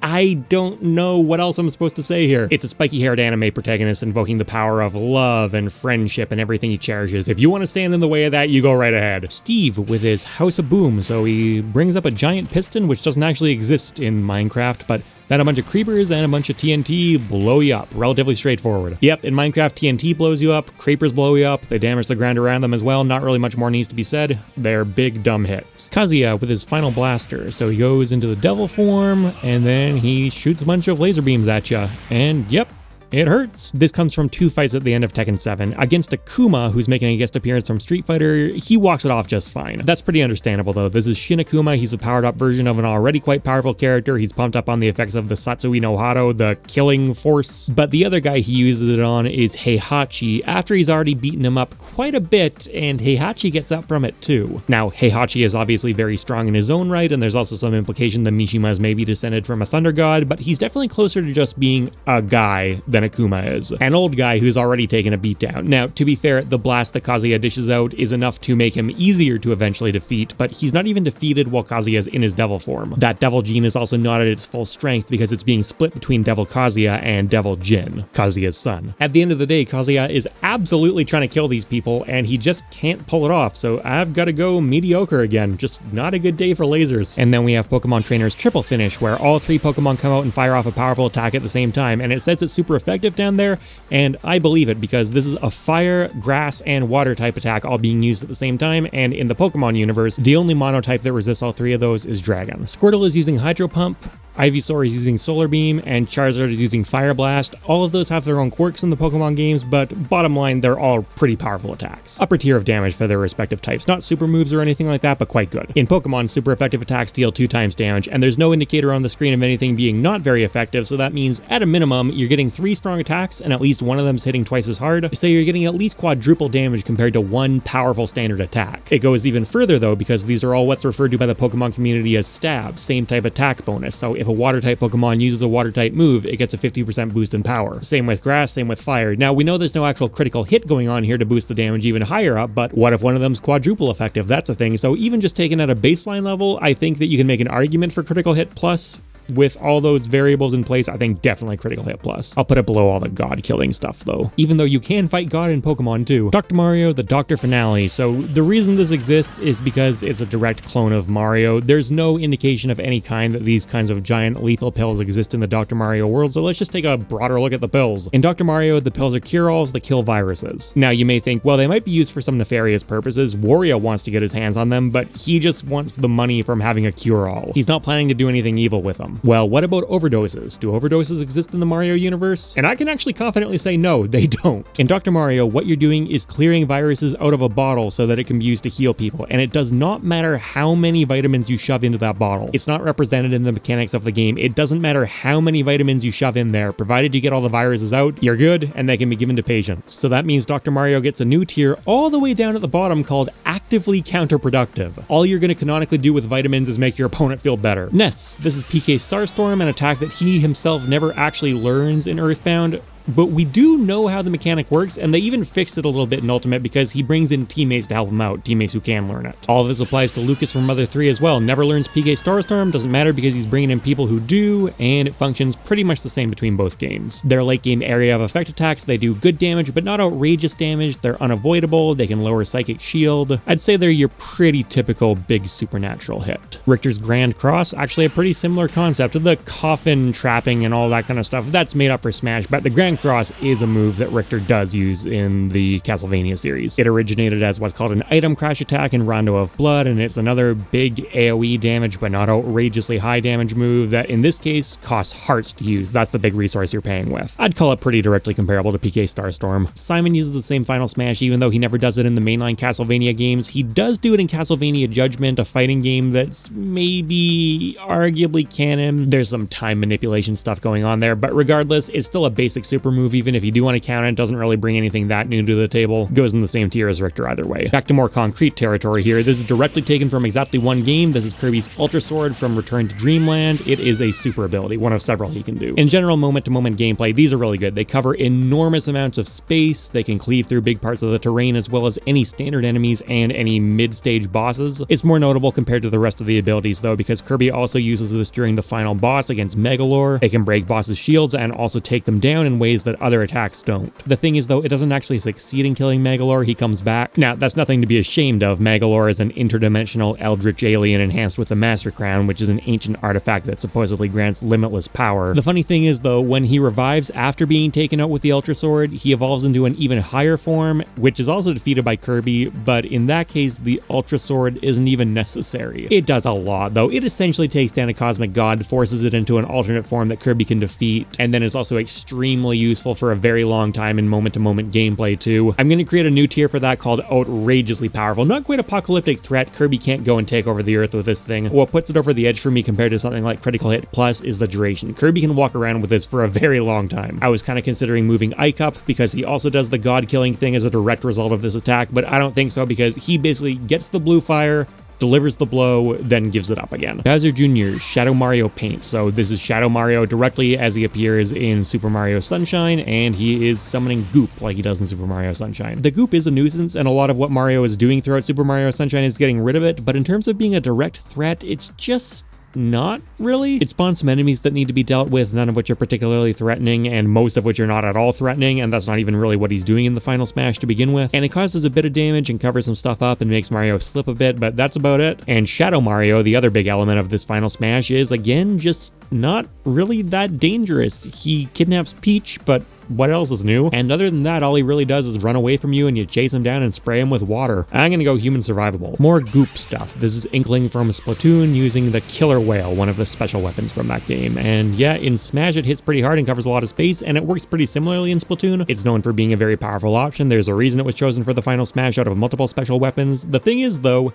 I don't know what else I'm supposed to say here. It's a spiky-haired anime protagonist invoking the power of love and friendship and everything he cherishes. If you want to stand in the way of that, you go right ahead. Steve with his House of Boom, so he brings up a giant piston, which doesn't actually exist in Minecraft, but Then a bunch of creepers and a bunch of TNT blow you up. Relatively straightforward. Yep, in Minecraft, TNT blows you up, creepers blow you up, they damage the ground around them as well. Not really much more needs to be said. They're big dumb hits. Kazuya with his final blaster. So he goes into the devil form and then he shoots a bunch of laser beams at you. And yep, it hurts. This comes from 2 fights at the end of Tekken 7. Against Akuma, who's making a guest appearance from Street Fighter, he walks it off just fine. That's pretty understandable though. This is Shin Akuma. He's a powered up version of an already quite powerful character. He's pumped up on the effects of the Satsui no Hado, the killing force. But the other guy he uses it on is Heihachi after he's already beaten him up quite a bit, and Heihachi gets up from it too. Now, Heihachi is obviously very strong in his own right, and there's also some implication that Mishima is maybe descended from a thunder god, but he's definitely closer to just being a guy than Akuma is. An old guy who's already taken a beatdown. Now, to be fair, the blast that Kazuya dishes out is enough to make him easier to eventually defeat, but he's not even defeated while Kazuya is in his devil form. That devil gene is also not at its full strength because it's being split between Devil Kazuya and Devil Jin, Kazuya's son. At the end of the day, Kazuya is absolutely trying to kill these people, and he just can't pull it off, so I've got to go mediocre again. Just not a good day for lasers. And then we have Pokemon Trainer's triple finish, where all 3 Pokemon come out and fire off a powerful attack at the same time, and it says it's super effective down there, and I believe it because this is a fire, grass, and water type attack all being used at the same time, and in the Pokemon universe, the only mono type that resists all 3 of those is Dragon. Squirtle is using Hydro Pump, Ivysaur is using Solar Beam, and Charizard is using Fire Blast. All of those have their own quirks in the Pokemon games, but bottom line, they're all pretty powerful attacks. Upper tier of damage for their respective types. Not super moves or anything like that, but quite good. In Pokemon, super effective attacks deal 2 times damage, and there's no indicator on the screen of anything being not very effective, so that means at a minimum, you're getting 3 strong attacks, and at least one of them's hitting twice as hard, so you're getting at least quadruple damage compared to 1 powerful standard attack. It goes even further though, because these are all what's referred to by the Pokemon community as stabs, same type attack bonus, so if a water type Pokemon uses a water type move, it gets a 50% boost in power. Same with grass, same with fire. Now we know there's no actual critical hit going on here to boost the damage even higher up, but what if one of them's quadruple effective? That's a thing. So even just taken at a baseline level, I think that you can make an argument for critical hit plus. With all those variables in place, I think definitely critical hit plus. I'll put it below all the god killing stuff though, even though you can fight god in Pokemon too. Dr. Mario, the Doctor Finale. So the reason this exists is because it's a direct clone of Mario. There's no indication of any kind that these kinds of giant lethal pills exist in the Dr. Mario world, so let's just take a broader look at the pills. In Dr. Mario, the pills are cure-alls that kill viruses. Now you may think, well, they might be used for some nefarious purposes. Wario wants to get his hands on them, but he just wants the money from having a cure-all. He's not planning to do anything evil with them. Well, what about overdoses? Do overdoses exist in the Mario universe? And I can actually confidently say no, they don't. In Dr. Mario, what you're doing is clearing viruses out of a bottle so that it can be used to heal people, and it does not matter how many vitamins you shove into that bottle. It's not represented in the mechanics of the game. It doesn't matter how many vitamins you shove in there, provided you get all the viruses out, you're good, and they can be given to patients. So that means Dr. Mario gets a new tier all the way down at the bottom called actively counterproductive. All you're going to canonically do with vitamins is make your opponent feel better. Ness, this is PK Starstorm, an attack that he himself never actually learns in Earthbound. But we do know how the mechanic works, and they even fixed it a little bit in Ultimate because he brings in teammates to help him out, teammates who can learn it. All of this applies to Lucas from Mother 3 as well. Never learns PK Starstorm, doesn't matter because he's bringing in people who do, and it functions pretty much the same between both games. Their late game area of effect attacks, they do good damage, but not outrageous damage. They're unavoidable, they can lower Psychic Shield. I'd say they're your pretty typical big supernatural hit. Richter's Grand Cross, actually a pretty similar concept to the coffin trapping and all that kind of stuff. That's made up for Smash, but the Grand Cross is a move that Richter does use in the Castlevania series. It originated as what's called an item crash attack in Rondo of Blood, and it's another big AoE damage but not outrageously high damage move that in this case costs hearts to use. That's the big resource you're paying with. I'd call it pretty directly comparable to PK Starstorm. Simon uses the same final smash even though he never does it in the mainline Castlevania games. He does do it in Castlevania Judgment, a fighting game that's maybe arguably canon. There's some time manipulation stuff going on there, but regardless, it's still a basic super move. Even if you do want to count it, doesn't really bring anything that new to the table. Goes in the same tier as Richter either way. Back to more concrete territory here. This is directly taken from exactly one game. This is Kirby's Ultra Sword from Return to Dreamland. It is a super ability, one of several he can do. In general, moment-to-moment gameplay, these are really good. They cover enormous amounts of space. They can cleave through big parts of the terrain as well as any standard enemies and any mid-stage bosses. It's more notable compared to the rest of the abilities though, because Kirby also uses this during the final boss against Megalore. It can break bosses' shields and also take them down in ways ways that other attacks don't. The thing is though, it doesn't actually succeed in killing Magolor, he comes back. Now, that's nothing to be ashamed of. Magolor is an interdimensional eldritch alien enhanced with the Master Crown, which is an ancient artifact that supposedly grants limitless power. The funny thing is though, when he revives after being taken out with the Ultra Sword, he evolves into an even higher form, which is also defeated by Kirby, but in that case, the Ultra Sword isn't even necessary. It does a lot though. It essentially takes down a cosmic god, forces it into an alternate form that Kirby can defeat, and then is also extremely useful for a very long time in moment-to-moment gameplay too. I'm going to create a new tier for that called outrageously powerful. Not quite apocalyptic threat, Kirby can't go and take over the earth with this thing. What puts it over the edge for me compared to something like Critical Hit Plus is the duration. Kirby can walk around with this for a very long time. I was kind of considering moving Ike up because he also does the god killing thing as a direct result of this attack, but I don't think so because he basically gets the blue fire, delivers the blow, then gives it up again. Bowser Jr.'s Shadow Mario paint. So this is Shadow Mario directly as he appears in Super Mario Sunshine, and he is summoning goop like he does in Super Mario Sunshine. The goop is a nuisance, and a lot of what Mario is doing throughout Super Mario Sunshine is getting rid of it, but in terms of being a direct threat, it's just not really. It spawns some enemies that need to be dealt with, none of which are particularly threatening, and most of which are not at all threatening, and that's not even really what he's doing in the final smash to begin with. And it causes a bit of damage and covers some stuff up and makes Mario slip a bit, but that's about it. And Shadow Mario, the other big element of this final smash, is again just not really that dangerous. He kidnaps Peach, but what else is new? And other than that, all he really does is run away from you and you chase him down and spray him with water. I'm gonna go human survivable. More goop stuff. This is Inkling from Splatoon using the Killer Whale, one of the special weapons from that game. And yeah, in Smash it hits pretty hard and covers a lot of space, and it works pretty similarly in Splatoon. It's known for being a very powerful option. There's a reason it was chosen for the final Smash out of multiple special weapons. The thing is though,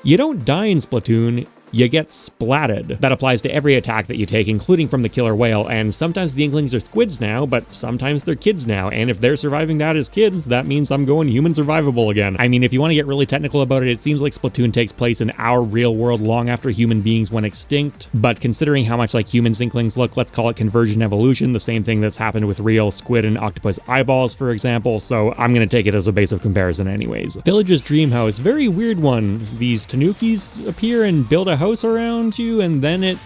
you don't die in Splatoon, you get splatted. That applies to every attack that you take, including from the Killer Whale, and sometimes the Inklings are squids now, but sometimes they're kids now, and if they're surviving that as kids, that means I'm going human survivable again. I mean, if you want to get really technical about it, it seems like Splatoon takes place in our real world long after human beings went extinct, but considering how much like humans Inklings look, let's call it conversion evolution, the same thing that's happened with real squid and octopus eyeballs, for example, so I'm gonna take it as a base of comparison anyways. Village's Dream House, very weird one. These tanukis appear and build a house around you and then it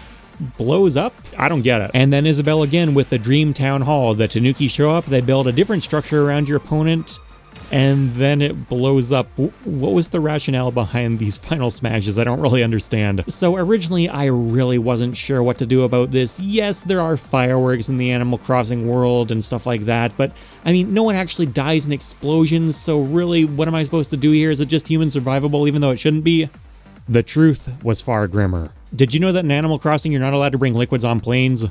blows up? I don't get it. And then Isabelle again with the Dream Town Hall. The tanuki show up, they build a different structure around your opponent, and then it blows up. What was the rationale behind these final smashes? I don't really understand. So originally I really wasn't sure what to do about this. Yes, there are fireworks in the Animal Crossing world and stuff like that, but I mean, no one actually dies in explosions, so really what am I supposed to do here? Is it just human survivable even though it shouldn't be? The truth was far grimmer. Did you know that in Animal Crossing you're not allowed to bring liquids on planes?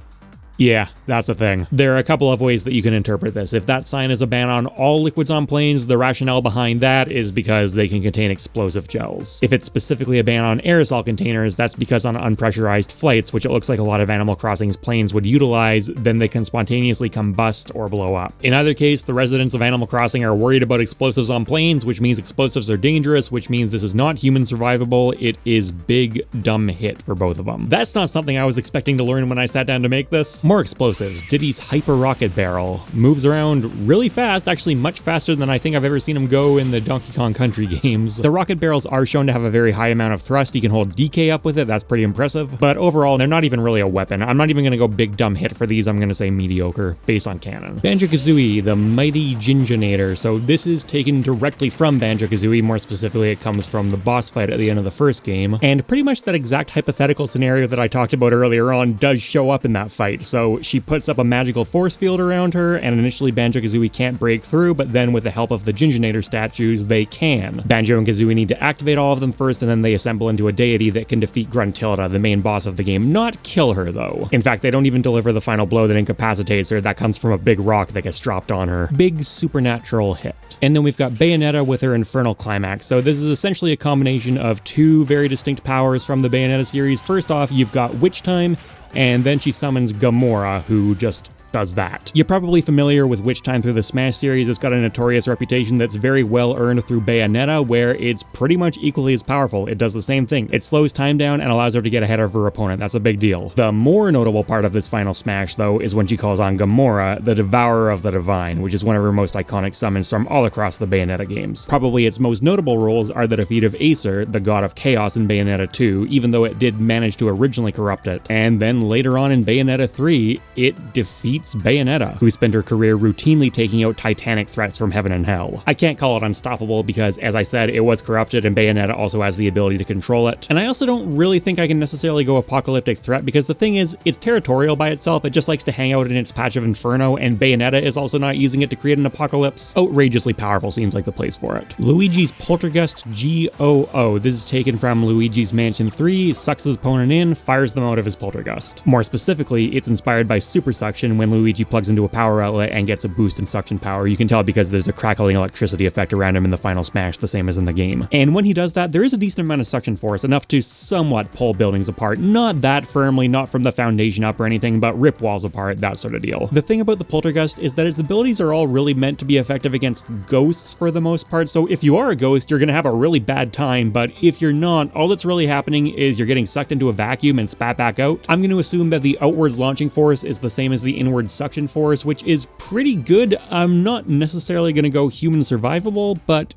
Yeah, that's a thing. There are a couple of ways that you can interpret this. If that sign is a ban on all liquids on planes, the rationale behind that is because they can contain explosive gels. If it's specifically a ban on aerosol containers, that's because on unpressurized flights, which it looks like a lot of Animal Crossing's planes would utilize, then they can spontaneously combust or blow up. In either case, the residents of Animal Crossing are worried about explosives on planes, which means explosives are dangerous, which means this is not human survivable. It is big, dumb hit for both of them. That's not something I was expecting to learn when I sat down to make this. More explosives. Diddy's Hyper Rocket Barrel moves around really fast, actually much faster than I think I've ever seen him go in the Donkey Kong Country games. The rocket barrels are shown to have a very high amount of thrust. You can hold DK up with it, that's pretty impressive. But overall, they're not even really a weapon. I'm not even gonna go big dumb hit for these, I'm gonna say mediocre, based on canon. Banjo-Kazooie, the Mighty Ginjonator. So this is taken directly from Banjo-Kazooie, more specifically it comes from the boss fight at the end of the first game. And pretty much that exact hypothetical scenario that I talked about earlier on does show up in that fight. So she puts up a magical force field around her, and initially Banjo-Kazooie can't break through, but then with the help of the Ginjonator statues, they can. Banjo and Kazooie need to activate all of them first, and then they assemble into a deity that can defeat Gruntilda, the main boss of the game. Not kill her, though. In fact, they don't even deliver the final blow that incapacitates her. That comes from a big rock that gets dropped on her. Big supernatural hit. And then we've got Bayonetta with her Infernal Climax. So this is essentially a combination of two very distinct powers from the Bayonetta series. First off, you've got Witch Time, and then she summons Gamora, who just does that. You're probably familiar with Witch Time through the Smash series. It's got a notorious reputation that's very well earned through Bayonetta, where it's pretty much equally as powerful. It does the same thing. It slows time down and allows her to get ahead of her opponent. That's a big deal. The more notable part of this final Smash, though, is when she calls on Gamora, the Devourer of the Divine, which is one of her most iconic summons from all across the Bayonetta games. Probably its most notable roles are the defeat of Acer, the god of chaos in Bayonetta 2, even though it did manage to originally corrupt it, and then later on in Bayonetta 3, it defeats beats Bayonetta, who spent her career routinely taking out titanic threats from heaven and hell. I can't call it unstoppable because, as I said, it was corrupted and Bayonetta also has the ability to control it. And I also don't really think I can necessarily go apocalyptic threat because the thing is, it's territorial by itself, it just likes to hang out in its patch of inferno, and Bayonetta is also not using it to create an apocalypse. Outrageously powerful seems like the place for it. Luigi's Poltergust GOO. This is taken from Luigi's Mansion 3, sucks his opponent in, fires them out of his Poltergust. More specifically, it's inspired by Super Suction when Luigi plugs into a power outlet and gets a boost in suction power. You can tell because there's a crackling electricity effect around him in the final smash, the same as in the game. And when he does that, there is a decent amount of suction force, enough to somewhat pull buildings apart. Not that firmly, not from the foundation up or anything, but rip walls apart, that sort of deal. The thing about the Poltergust is that its abilities are all really meant to be effective against ghosts for the most part, so if you are a ghost, you're gonna have a really bad time, but if you're not, all that's really happening is you're getting sucked into a vacuum and spat back out. I'm gonna assume that the outwards launching force is the same as the inward suction force, which is pretty good. I'm not necessarily gonna go human survivable, but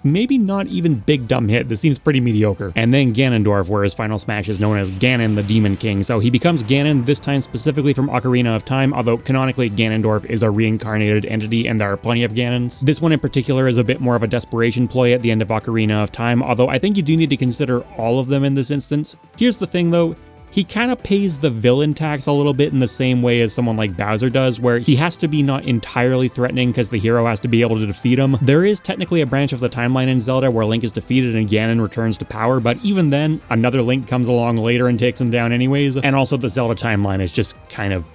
maybe not even big dumb hit. This seems pretty mediocre. And then Ganondorf, where his final smash is known as Ganon the Demon King. So he becomes Ganon, this time specifically from Ocarina of Time, although canonically Ganondorf is a reincarnated entity and there are plenty of Ganons. This one in particular is a bit more of a desperation ploy at the end of Ocarina of Time, although I think you do need to consider all of them in this instance. Here's the thing though, he kind of pays the villain tax a little bit in the same way as someone like Bowser does, where he has to be not entirely threatening because the hero has to be able to defeat him. There is technically a branch of the timeline in Zelda where Link is defeated and Ganon returns to power, but even then, another Link comes along later and takes him down anyways. And also the Zelda timeline is just kind of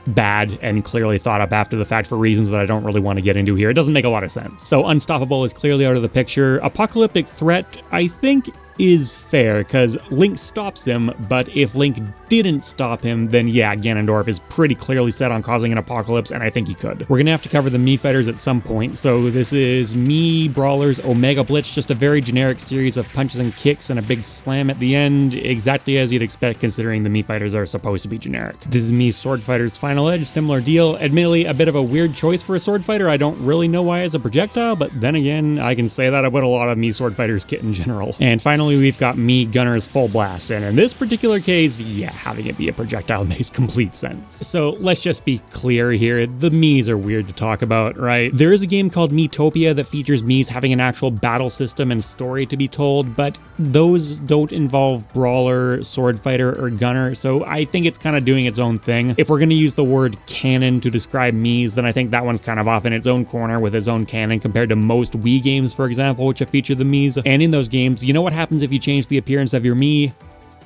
bad and clearly thought up after the fact for reasons that I don't really want to get into here. It doesn't make a lot of sense. So Unstoppable is clearly out of the picture. Apocalyptic threat, I think, is fair because Link stops him, but if Link didn't stop him, then yeah, Ganondorf is pretty clearly set on causing an apocalypse, and I think he could. We're gonna have to cover the Mii fighters at some point, so this is Mii Brawlers Omega Blitz, just a very generic series of punches and kicks and a big slam at the end, exactly as you'd expect considering the Mii fighters are supposed to be generic. This is Mii Sword Fighters Final Edge, similar deal. Admittedly, a bit of a weird choice for a sword fighter. I don't really know why as a projectile, but then again, I can say that about a lot of Mii Sword Fighters kit in general. And finally, we've got Mii Gunner's Full Blast, and in this particular case, yeah, having it be a projectile makes complete sense. So let's just be clear here, the Miis are weird to talk about, right? There is a game called Miitopia that features Miis having an actual battle system and story to be told, but those don't involve brawler, sword fighter, or gunner, so I think it's kind of doing its own thing. If we're going to use the word canon to describe Miis, then I think that one's kind of off in its own corner with its own canon compared to most Wii games, for example, which have featured the Miis. And in those games, you know what happens if you change the appearance of your Mii?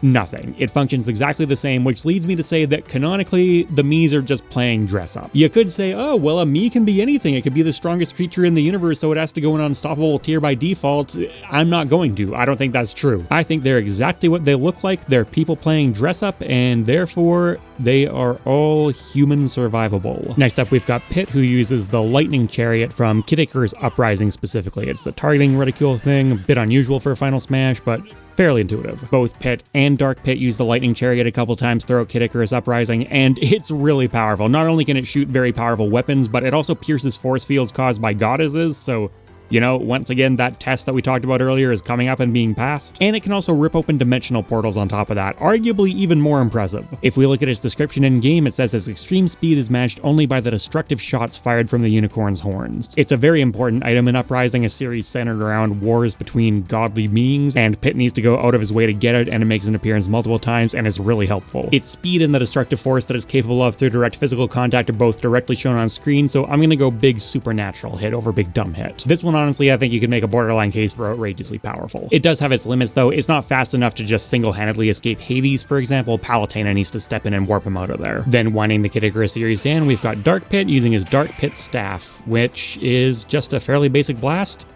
Nothing. It functions exactly the same, which leads me to say that canonically, the Miis are just playing dress up. You could say, oh, well, a Mii can be anything. It could be the strongest creature in the universe, so it has to go in unstoppable tier by default. I'm not going to. I don't think that's true. I think they're exactly what they look like. They're people playing dress up, and therefore, they are all human survivable. Next up, we've got Pit, who uses the Lightning Chariot from Kid Icarus Uprising specifically. It's the targeting reticule thing, a bit unusual for a Final Smash, but fairly intuitive. Both Pit and Dark Pit use the Lightning Chariot a couple times throughout Kid Icarus Uprising, and it's really powerful. Not only can it shoot very powerful weapons, but it also pierces force fields caused by goddesses, so you know, once again, that test that we talked about earlier is coming up and being passed. And it can also rip open dimensional portals on top of that, arguably even more impressive. If we look at its description in-game, it says its extreme speed is matched only by the destructive shots fired from the unicorn's horns. It's a very important item in Uprising, a series centered around wars between godly beings, and Pit needs to go out of his way to get it, and it makes an appearance multiple times, and is really helpful. Its speed and the destructive force that it's capable of through direct physical contact are both directly shown on screen, so I'm gonna go big supernatural hit over big dumb hit. This one, honestly, I think you could make a borderline case for outrageously powerful. It does have its limits though. It's not fast enough to just single-handedly escape Hades, for example. Palutena needs to step in and warp him out of there. Then winding the Kid Icarus series down, we've got Dark Pit using his Dark Pit Staff, which is just a fairly basic blast.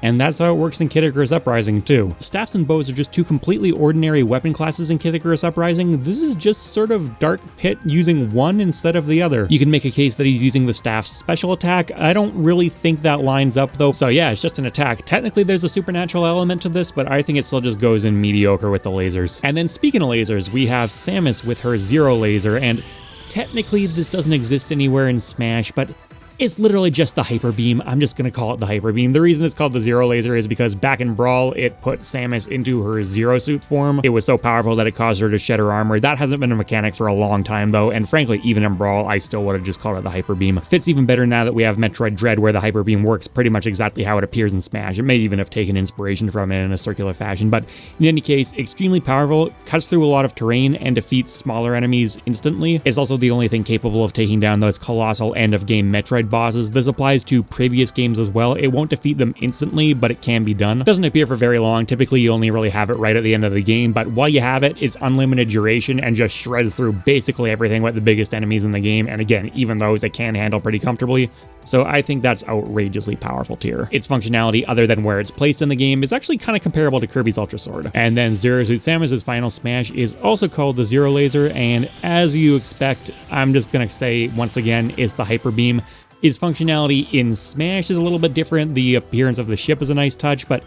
And that's how it works in Kid Icarus Uprising too. Staffs and bows are just two completely ordinary weapon classes in Kid Icarus Uprising. This is just sort of Dark Pit using one instead of the other. You can make a case that he's using the staff's special attack. I don't really think that lines up though. So yeah, it's just an attack. Technically there's a supernatural element to this, but I think it still just goes in mediocre with the lasers. And then speaking of lasers, we have Samus with her Zero Laser, and technically this doesn't exist anywhere in Smash, but It's literally just the Hyper Beam. I'm just gonna call it the Hyper Beam. The reason it's called the Zero Laser is because back in Brawl, it put Samus into her Zero Suit form. It was so powerful that it caused her to shed her armor. That hasn't been a mechanic for a long time though, and frankly, even in Brawl, I still would have just called it the Hyper Beam. Fits even better now that we have Metroid Dread, where the Hyper Beam works pretty much exactly how it appears in Smash. It may even have taken inspiration from it in a circular fashion, but in any case, extremely powerful, cuts through a lot of terrain, and defeats smaller enemies instantly. It's also the only thing capable of taking down those colossal end-of-game Metroid bosses. This applies to previous games as well. It won't defeat them instantly, but it can be done. It doesn't appear for very long. Typically, you only really have it right at the end of the game, but while you have it, it's unlimited duration and just shreds through basically everything with the biggest enemies in the game, and again, even those it can handle pretty comfortably. So I think that's outrageously powerful tier. Its functionality, other than where it's placed in the game, is actually kind of comparable to Kirby's Ultra Sword. And then Zero Suit Samus's final smash is also called the Zero Laser, and as you expect, I'm just gonna say once again, it's the Hyper Beam. Its functionality in Smash is a little bit different. The appearance of the ship is a nice touch, but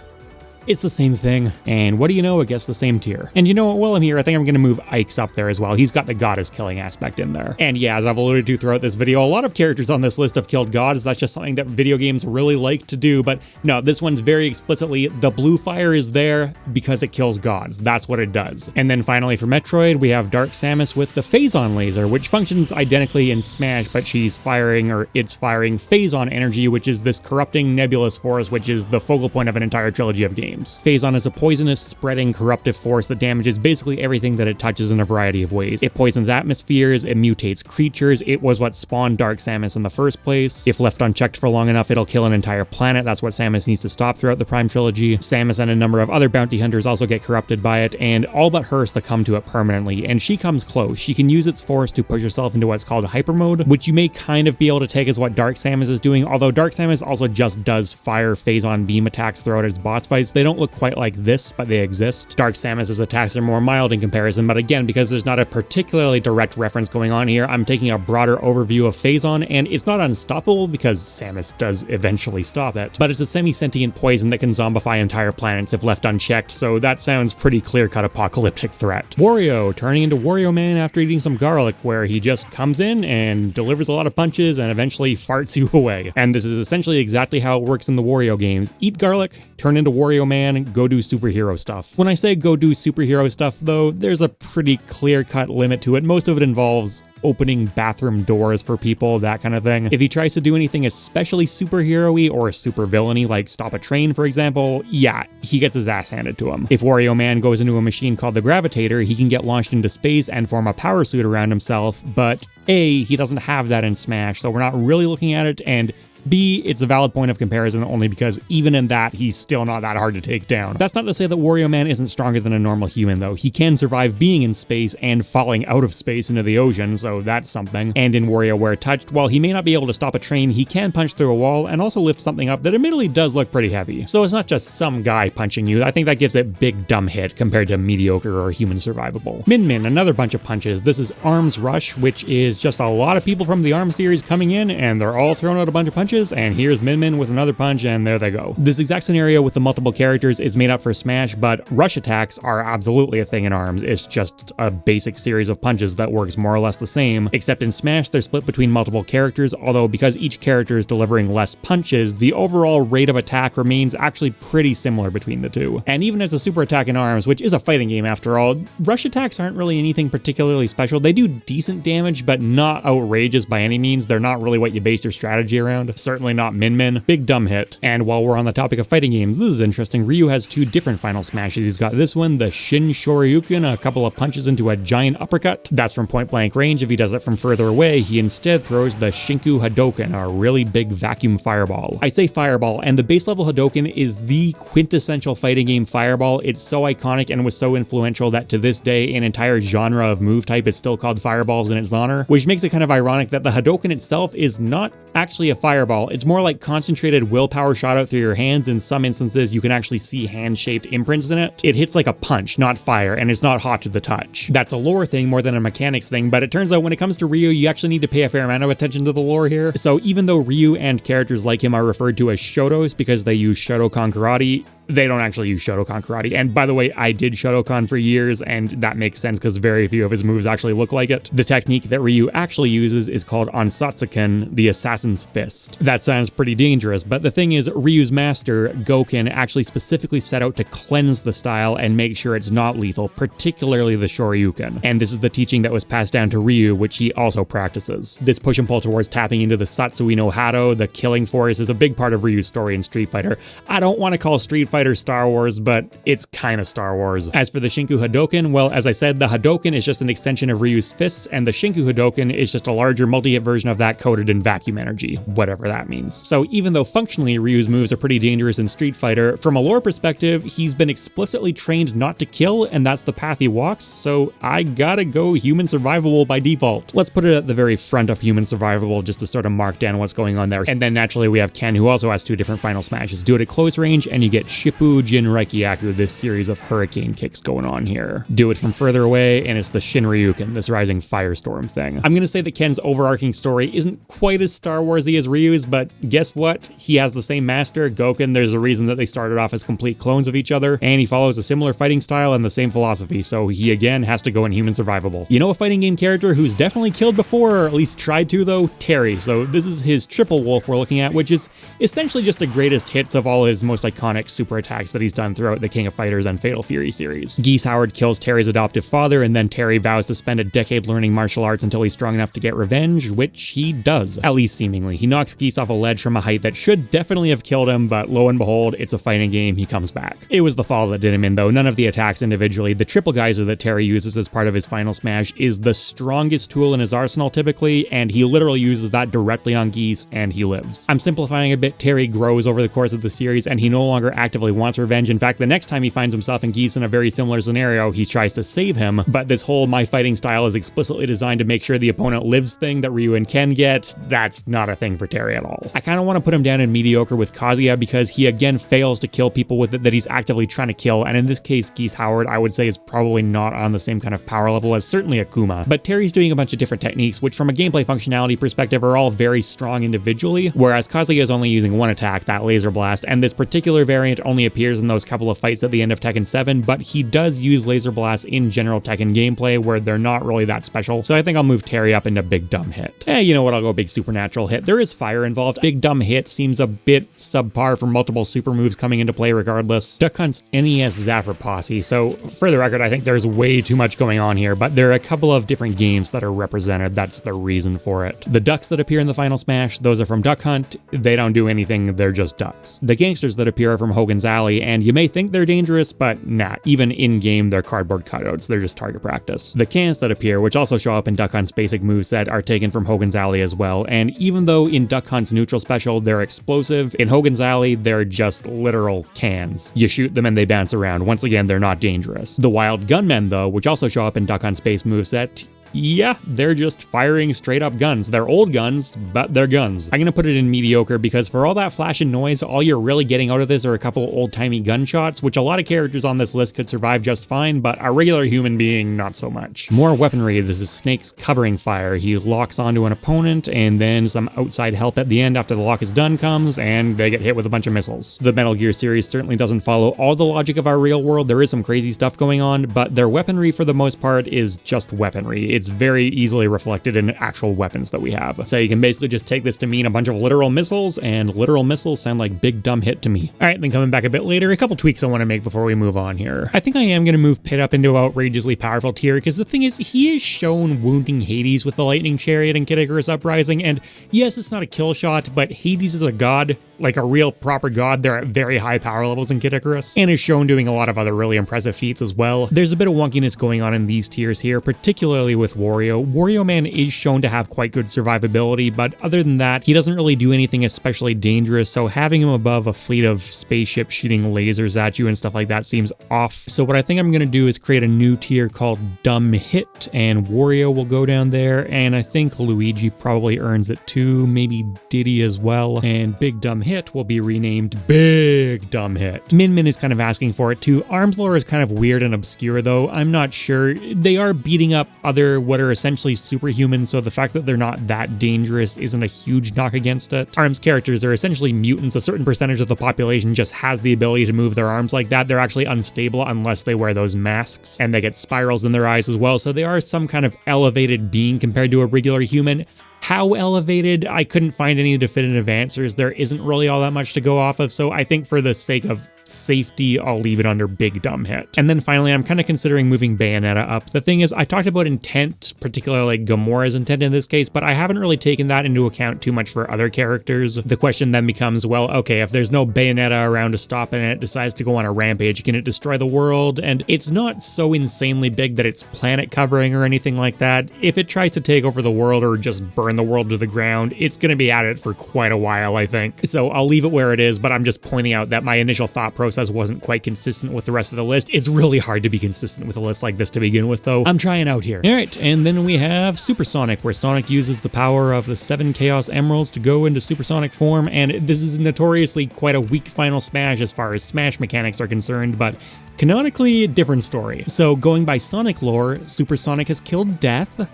it's the same thing, and what do you know, it gets the same tier. And you know what, while I'm here, I think I'm gonna move Ike's up there as well. He's got the goddess killing aspect in there. And yeah, as I've alluded to throughout this video, a lot of characters on this list have killed gods. That's just something that video games really like to do, but no, this one's very explicitly, the blue fire is there because it kills gods. That's what it does. And then finally for Metroid, we have Dark Samus with the Phazon laser, which functions identically in Smash, but she's firing, or it's firing Phazon energy, which is this corrupting nebulous force, which is the focal point of an entire trilogy of games. Phazon is a poisonous, spreading, corruptive force that damages basically everything that it touches in a variety of ways. It poisons atmospheres, it mutates creatures, it was what spawned Dark Samus in the first place. If left unchecked for long enough, it'll kill an entire planet. That's what Samus needs to stop throughout the Prime Trilogy. Samus and a number of other bounty hunters also get corrupted by it, and all but her succumb to it permanently, and she comes close. She can use its force to push herself into what's called hyper mode, which you may kind of be able to take as what Dark Samus is doing, although Dark Samus also just does fire Phazon beam attacks throughout its boss fights. They don't look quite like this, but they exist. Dark Samus's attacks are more mild in comparison, but again, because there's not a particularly direct reference going on here, I'm taking a broader overview of Phazon, and it's not unstoppable because Samus does eventually stop it, but it's a semi-sentient poison that can zombify entire planets if left unchecked, so that sounds pretty clear-cut apocalyptic threat. Wario, turning into Wario Man after eating some garlic, where he just comes in and delivers a lot of punches and eventually farts you away. And this is essentially exactly how it works in the Wario games. Eat garlic, turn into Wario Man, go do superhero stuff. When I say go do superhero stuff though, there's a pretty clear-cut limit to it. Most of it involves opening bathroom doors for people, that kind of thing. If he tries to do anything especially superhero-y or super villainy, like stop a train for example, yeah, he gets his ass handed to him. If Wario Man goes into a machine called the Gravitator, he can get launched into space and form a power suit around himself, but A, he doesn't have that in Smash, so we're not really looking at it, and B, it's a valid point of comparison only because even in that, he's still not that hard to take down. That's not to say that Wario Man isn't stronger than a normal human though. He can survive being in space and falling out of space into the ocean, so that's something. And in WarioWare Touched, while he may not be able to stop a train, he can punch through a wall and also lift something up that admittedly does look pretty heavy. So it's not just some guy punching you. I think that gives it big dumb hit compared to mediocre or human survivable. Min Min, another bunch of punches. This is Arms Rush, which is just a lot of people from the ARMS series coming in and they're all throwing out a bunch of punches, and here's Min Min with another punch, and there they go. This exact scenario with the multiple characters is made up for Smash, but rush attacks are absolutely a thing in ARMS. It's just a basic series of punches that works more or less the same, except in Smash they're split between multiple characters, although because each character is delivering less punches, the overall rate of attack remains actually pretty similar between the two. And even as a super attack in ARMS, which is a fighting game after all, rush attacks aren't really anything particularly special. They do decent damage, but not outrageous by any means. They're not really what you base your strategy around. Certainly not Min Min. Big dumb hit. And while we're on the topic of fighting games, this is interesting. Ryu has two different final smashes. He's got this one, the Shin Shoryuken, a couple of punches into a giant uppercut. That's from point blank range. If he does it from further away, he instead throws the Shinku Hadoken, a really big vacuum fireball. I say fireball, and the base level Hadoken is the quintessential fighting game fireball. It's so iconic and was so influential that to this day, an entire genre of move type is still called fireballs in its honor, which makes it kind of ironic that the Hadoken itself is not actually a fireball. It's more like concentrated willpower shot out through your hands. In some instances, you can actually see hand-shaped imprints in it. It hits like a punch, not fire, and it's not hot to the touch. That's a lore thing more than a mechanics thing, but it turns out when it comes to Ryu, you actually need to pay a fair amount of attention to the lore here. So even though Ryu and characters like him are referred to as Shotos because they use Shotokan karate, they don't actually use Shotokan karate. And by the way, I did Shotokan for years, and that makes sense because very few of his moves actually look like it. The technique that Ryu actually uses is called Ansatsuken, the Assassin's Fist. That sounds pretty dangerous, but the thing is, Ryu's master, Goken, actually specifically set out to cleanse the style and make sure it's not lethal, particularly the Shoryuken. And this is the teaching that was passed down to Ryu, which he also practices. This push and pull towards tapping into the Satsui no Hado, the killing force, is a big part of Ryu's story in Street Fighter. I don't want to call Street Fighter Star Wars, but it's kind of Star Wars. As for the Shinku Hadoken, well, as I said, the Hadoken is just an extension of Ryu's fists, and the Shinku Hadoken is just a larger multi-hit version of that coated in vacuum energy, whatever that means. So even though functionally Ryu's moves are pretty dangerous in Street Fighter, from a lore perspective, he's been explicitly trained not to kill, and that's the path he walks, so I gotta go human survivable by default. Let's put it at the very front of human survivable just to sort of mark down what's going on there. And then naturally we have Ken, who also has two different final smashes. Do it at close range, and you get Shippu Jin Raikiaku, this series of hurricane kicks going on here. Do it from further away, and it's the Shinryuken, this rising firestorm thing. I'm gonna say that Ken's overarching story isn't quite as Star Warsy as Ryu's, but guess what? He has the same master, Goken. There's a reason that they started off as complete clones of each other, and he follows a similar fighting style and the same philosophy, so he again has to go in human survivable. You know a fighting game character who's definitely killed before, or at least tried to though? Terry. So this is his triple wolf we're looking at, which is essentially just the greatest hits of all his most iconic super attacks that he's done throughout the King of Fighters and Fatal Fury series. Geese Howard kills Terry's adoptive father, and then Terry vows to spend a decade learning martial arts until he's strong enough to get revenge, which he does, at least seemingly. He knocks Geese off a ledge from a height that should definitely have killed him, but lo and behold, it's a fighting game, he comes back. It was the fall that did him in though, none of the attacks individually. The triple geyser that Terry uses as part of his final smash is the strongest tool in his arsenal typically, and he literally uses that directly on Geese, and he lives. I'm simplifying a bit. Terry grows over the course of the series, and he no longer actively wants revenge. In fact, the next time he finds himself and Geese in a very similar scenario, he tries to save him, but this whole my fighting style is explicitly designed to make sure the opponent lives thing that Ryu and Ken get, that's not a thing for Terry at all. I kind of want to put him down in mediocre with Kazuya because he again fails to kill people with it that he's actively trying to kill, and in this case, Geese Howard, I would say, is probably not on the same kind of power level as certainly Akuma, but Terry's doing a bunch of different techniques, which from a gameplay functionality perspective are all very strong individually, whereas Kazuya is only using one attack, that laser blast, and this particular variant only appears in those couple of fights at the end of Tekken 7, but he does use laser blasts in general Tekken gameplay where they're not really that special, so I think I'll move Terry up into Big Dumb Hit. You know what, I'll go Big Supernatural Hit. There is fire involved. Big Dumb Hit seems a bit subpar for multiple super moves coming into play regardless. Duck Hunt's NES Zapper Posse, so for the record, I think there's way too much going on here, but there are a couple of different games that are represented. That's the reason for it. The ducks that appear in the final smash, those are from Duck Hunt. They don't do anything, they're just ducks. The gangsters that appear are from Hogan's Alley, and you may think they're dangerous, but nah, even in-game they're cardboard cutouts, they're just target practice. The cans that appear, which also show up in Duck Hunt's basic moveset, are taken from Hogan's Alley as well, and even though in Duck Hunt's neutral special they're explosive, in Hogan's Alley they're just literal cans. You shoot them and they bounce around. Once again, they're not dangerous. The Wild Gunmen though, which also show up in Duck Hunt's base moveset, yeah, they're just firing straight up guns. They're old guns, but they're guns. I'm gonna put it in mediocre because for all that flash and noise, all you're really getting out of this are a couple old-timey gunshots, which a lot of characters on this list could survive just fine, but a regular human being, not so much. More weaponry. This is Snake's covering fire. He locks onto an opponent, and then some outside help at the end after the lock is done comes, and they get hit with a bunch of missiles. The Metal Gear series certainly doesn't follow all the logic of our real world. There is some crazy stuff going on, but their weaponry for the most part is just weaponry. It's very easily reflected in actual weapons that we have. So you can basically just take this to mean a bunch of literal missiles, and literal missiles sound like Big Dumb Hit to me. Alright, then coming back a bit later, a couple tweaks I want to make before we move on here. I think I am going to move Pit up into outrageously powerful tier, because the thing is, he is shown wounding Hades with the Lightning Chariot in Kid Icarus Uprising, and yes, it's not a kill shot, but Hades is a god, like a real proper god. They're at very high power levels in Kid Icarus, and is shown doing a lot of other really impressive feats as well. There's a bit of wonkiness going on in these tiers here, particularly with Wario. Wario Man is shown to have quite good survivability, but other than that, he doesn't really do anything especially dangerous, so having him above a fleet of spaceships shooting lasers at you and stuff like that seems off. So what I think I'm going to do is create a new tier called Dumb Hit, and Wario will go down there, and I think Luigi probably earns it too, maybe Diddy as well, and Big Dumb Hit will be renamed Big Dumb Hit. Min Min is kind of asking for it too. Arms lore is kind of weird and obscure though, I'm not sure. They are beating up other here what are essentially superhuman, so the fact that they're not that dangerous isn't a huge knock against it. ARMS characters are essentially mutants. A certain percentage of the population just has the ability to move their arms like that. They're actually unstable unless they wear those masks, and they get spirals in their eyes as well, so they are some kind of elevated being compared to a regular human. How elevated? I couldn't find any definitive answers. There isn't really all that much to go off of, so I think for the sake of safety, I'll leave it under big dumb hit. And then finally, I'm kind of considering moving Bayonetta up. The thing is, I talked about intent, particularly Gamora's intent in this case, but I haven't really taken that into account too much for other characters. The question then becomes, well, okay, if there's no Bayonetta around to stop it and it decides to go on a rampage, can it destroy the world? And it's not so insanely big that it's planet covering or anything like that. If it tries to take over the world or just burn the world to the ground, it's going to be at it for quite a while, I think. So I'll leave it where it is, but I'm just pointing out that my initial thought process wasn't quite consistent with the rest of the list. It's really hard to be consistent with a list like this to begin with, though. I'm trying out here. All right, and then we have Supersonic, where Sonic uses the power of the 7 Chaos Emeralds to go into supersonic form, and this is notoriously quite a weak final smash as far as smash mechanics are concerned, but canonically, a different story. So going by Sonic lore, Supersonic has killed Death,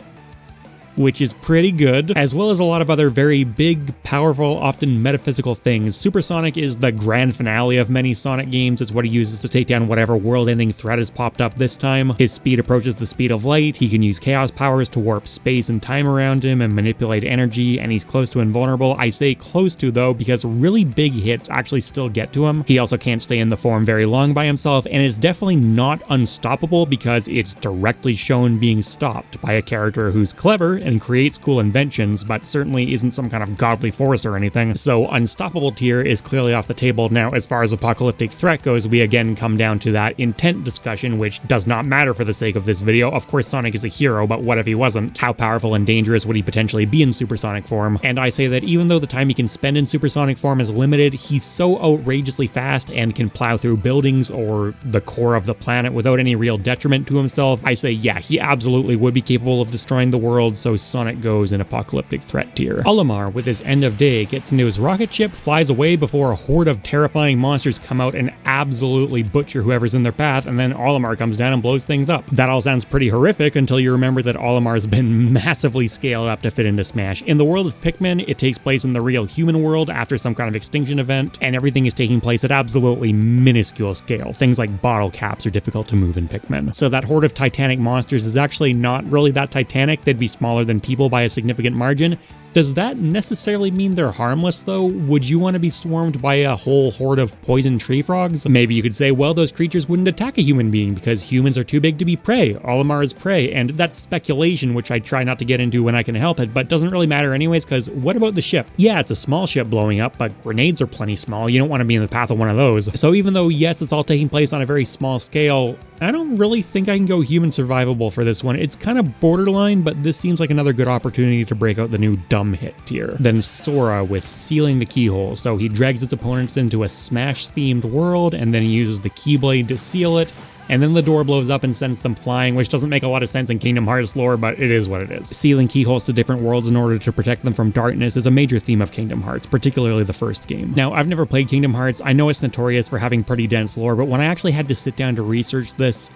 which is pretty good, as well as a lot of other very big, powerful, often metaphysical things. Supersonic is the grand finale of many Sonic games. It's what he uses to take down whatever world-ending threat has popped up this time. His speed approaches the speed of light, he can use chaos powers to warp space and time around him and manipulate energy, and he's close to invulnerable. I say close to, though, because really big hits actually still get to him. He also can't stay in the form very long by himself, and is definitely not unstoppable because it's directly shown being stopped by a character who's clever and creates cool inventions, but certainly isn't some kind of godly force or anything. So unstoppable tier is clearly off the table. Now, as far as apocalyptic threat goes, we again come down to that intent discussion, which does not matter for the sake of this video. Of course, Sonic is a hero, but what if he wasn't? How powerful and dangerous would he potentially be in supersonic form? And I say that even though the time he can spend in supersonic form is limited, he's so outrageously fast and can plow through buildings or the core of the planet without any real detriment to himself. I say, yeah, he absolutely would be capable of destroying the world, so Sonic goes in apocalyptic threat tier. Olimar, with his end of day, gets into his rocket ship, flies away before a horde of terrifying monsters come out and absolutely butcher whoever's in their path, and then Olimar comes down and blows things up. That all sounds pretty horrific until you remember that Olimar's been massively scaled up to fit into Smash. In the world of Pikmin, it takes place in the real human world after some kind of extinction event, and everything is taking place at absolutely minuscule scale. Things like bottle caps are difficult to move in Pikmin. So that horde of titanic monsters is actually not really that titanic. They'd be smaller than people by a significant margin. Does that necessarily mean they're harmless, though? Would you want to be swarmed by a whole horde of poison tree frogs? Maybe you could say, well, those creatures wouldn't attack a human being because humans are too big to be prey. Olimar is prey, and that's speculation, which I try not to get into when I can help it, but doesn't really matter anyways, because what about the ship? Yeah, it's a small ship blowing up, but grenades are plenty small. You don't want to be in the path of one of those. So even though, yes, it's all taking place on a very small scale, I don't really think I can go human survivable for this one. It's kind of borderline, but this seems like another good opportunity to break out the new dumb hit tier. Then Sora with Sealing the Keyhole. So he drags his opponents into a Smash-themed world, and then he uses the Keyblade to seal it, and then the door blows up and sends them flying, which doesn't make a lot of sense in Kingdom Hearts lore, but it is what it is. Sealing keyholes to different worlds in order to protect them from darkness is a major theme of Kingdom Hearts, particularly the first game. Now, I've never played Kingdom Hearts. I know it's notorious for having pretty dense lore, but when I actually had to sit down to research this,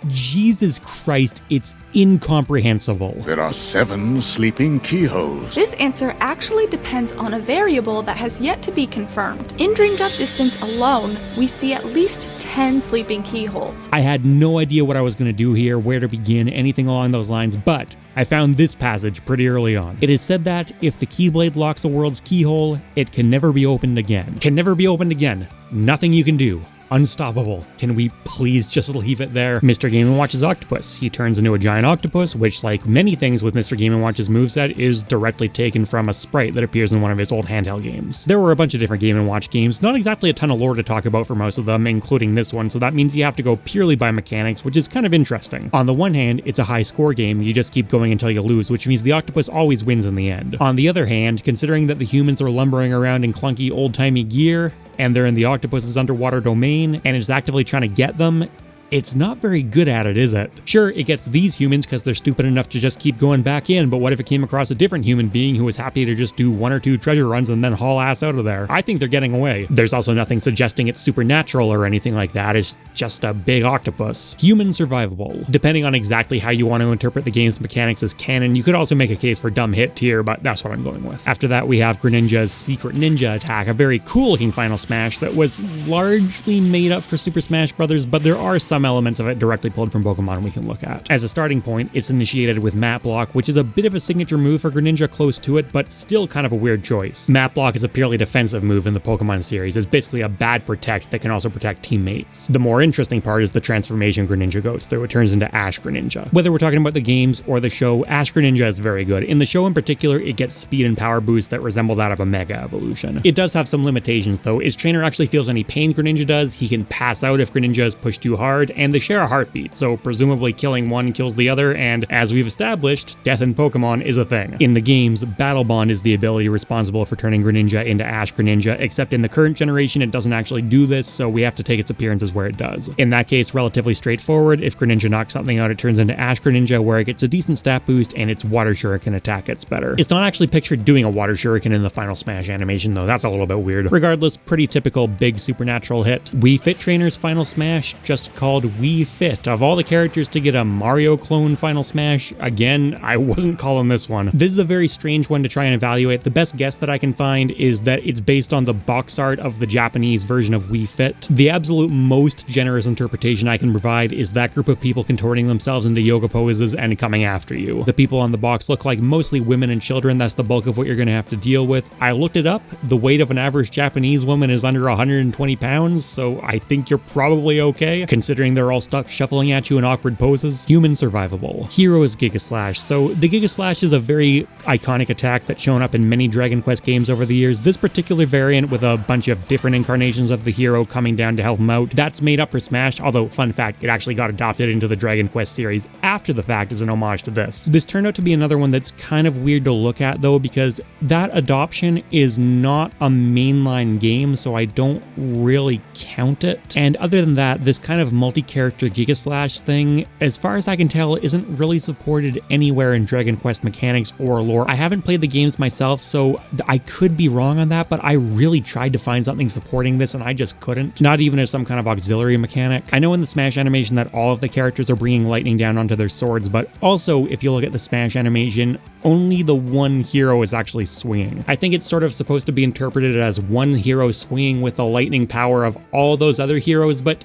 Jesus Christ, it's incomprehensible. There are 7 sleeping keyholes. This answer actually depends on a variable that has yet to be confirmed. In Dreamed Up Distance alone, we see at least 10 sleeping keyholes. I had no idea what I was going to do here, where to begin, anything along those lines, but I found this passage pretty early on. It is said that if the Keyblade locks a world's keyhole, it can never be opened again. Can never be opened again. Nothing you can do. Unstoppable. Can we please just leave it there? Mr. Game & Watch's octopus. He turns into a giant octopus, which, like many things with Mr. Game & Watch's moveset, is directly taken from a sprite that appears in one of his old handheld games. There were a bunch of different Game & Watch games, not exactly a ton of lore to talk about for most of them, including this one, so that means you have to go purely by mechanics, which is kind of interesting. On the one hand, it's a high score game, you just keep going until you lose, which means the octopus always wins in the end. On the other hand, considering that the humans are lumbering around in clunky old-timey gear, and they're in the octopus's underwater domain, and it's actively trying to get them, it's not very good at it, is it? Sure, it gets these humans because they're stupid enough to just keep going back in, but what if it came across a different human being who was happy to just do 1 or 2 treasure runs and then haul ass out of there? I think they're getting away. There's also nothing suggesting it's supernatural or anything like that. It's just a big octopus. Human survivable. Depending on exactly how you want to interpret the game's mechanics as canon, you could also make a case for dumb hit tier, but that's what I'm going with. After that, we have Greninja's Secret Ninja attack, a very cool looking final smash that was largely made up for Super Smash Bros., but there are some elements of it directly pulled from Pokemon we can look at. As a starting point, it's initiated with Map Block, which is a bit of a signature move for Greninja close to it, but still kind of a weird choice. Map Block is a purely defensive move in the Pokemon series. It's basically a bad protect that can also protect teammates. The more interesting part is the transformation Greninja goes through. It turns into Ash Greninja. Whether we're talking about the games or the show, Ash Greninja is very good. In the show in particular, it gets speed and power boosts that resemble that of a Mega Evolution. It does have some limitations though. His trainer actually feels any pain Greninja does, he can pass out if Greninja is pushed too hard, and they share a heartbeat, so presumably killing one kills the other, and as we've established, death in Pokemon is a thing. In the games, Battle Bond is the ability responsible for turning Greninja into Ash Greninja, except in the current generation it doesn't actually do this, so we have to take its appearances where it does. In that case, relatively straightforward. If Greninja knocks something out, it turns into Ash Greninja, where it gets a decent stat boost and its Water Shuriken attack gets better. It's not actually pictured doing a Water Shuriken in the Final Smash animation though, that's a little bit weird. Regardless, pretty typical big supernatural hit. Wii Fit Trainer's Final Smash, just called Wii Fit. Of all the characters to get a Mario clone Final Smash, again, I wasn't calling this one. This is a very strange one to try and evaluate. The best guess that I can find is that it's based on the box art of the Japanese version of Wii Fit. The absolute most generous interpretation I can provide is that group of people contorting themselves into yoga poses and coming after you. The people on the box look like mostly women and children. That's the bulk of what you're going to have to deal with. I looked it up. The weight of an average Japanese woman is under 120 pounds, so I think you're probably okay, considering they're all stuck shuffling at you in awkward poses. Human survivable. Hero is Giga Slash. So the Giga Slash is a very iconic attack that's shown up in many Dragon Quest games over the years. This particular variant with a bunch of different incarnations of the hero coming down to help him out, that's made up for Smash, although fun fact, it actually got adopted into the Dragon Quest series after the fact as an homage to this. This turned out to be another one that's kind of weird to look at though, because that adoption is not a mainline game, so I don't really count it. And other than that, this kind of multi-character Giga Slash thing, as far as I can tell, isn't really supported anywhere in Dragon Quest mechanics or lore. I haven't played the games myself, so I could be wrong on that, but I really tried to find something supporting this and I just couldn't. Not even as some kind of auxiliary mechanic. I know in the Smash animation that all of the characters are bringing lightning down onto their swords, but also if you look at the Smash animation, only the one hero is actually swinging. I think it's sort of supposed to be interpreted as one hero swinging with the lightning power of all those other heroes, but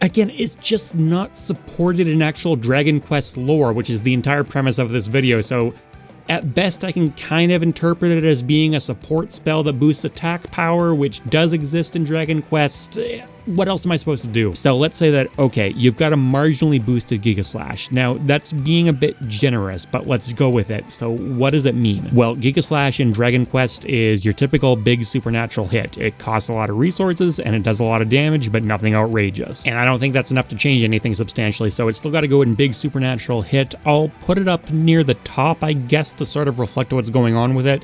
again, it's just not supported in actual Dragon Quest lore, which is the entire premise of this video, so at best I can kind of interpret it as being a support spell that boosts attack power, which does exist in Dragon Quest. What else am I supposed to do? So let's say that, okay, you've got a marginally boosted Giga Slash. Now, that's being a bit generous, but let's go with it. So what does it mean? Well, Giga Slash in Dragon Quest is your typical big supernatural hit. It costs a lot of resources and it does a lot of damage, but nothing outrageous. And I don't think that's enough to change anything substantially, so it's still got to go in big supernatural hit. I'll put it up near the top, I guess, to sort of reflect what's going on with it.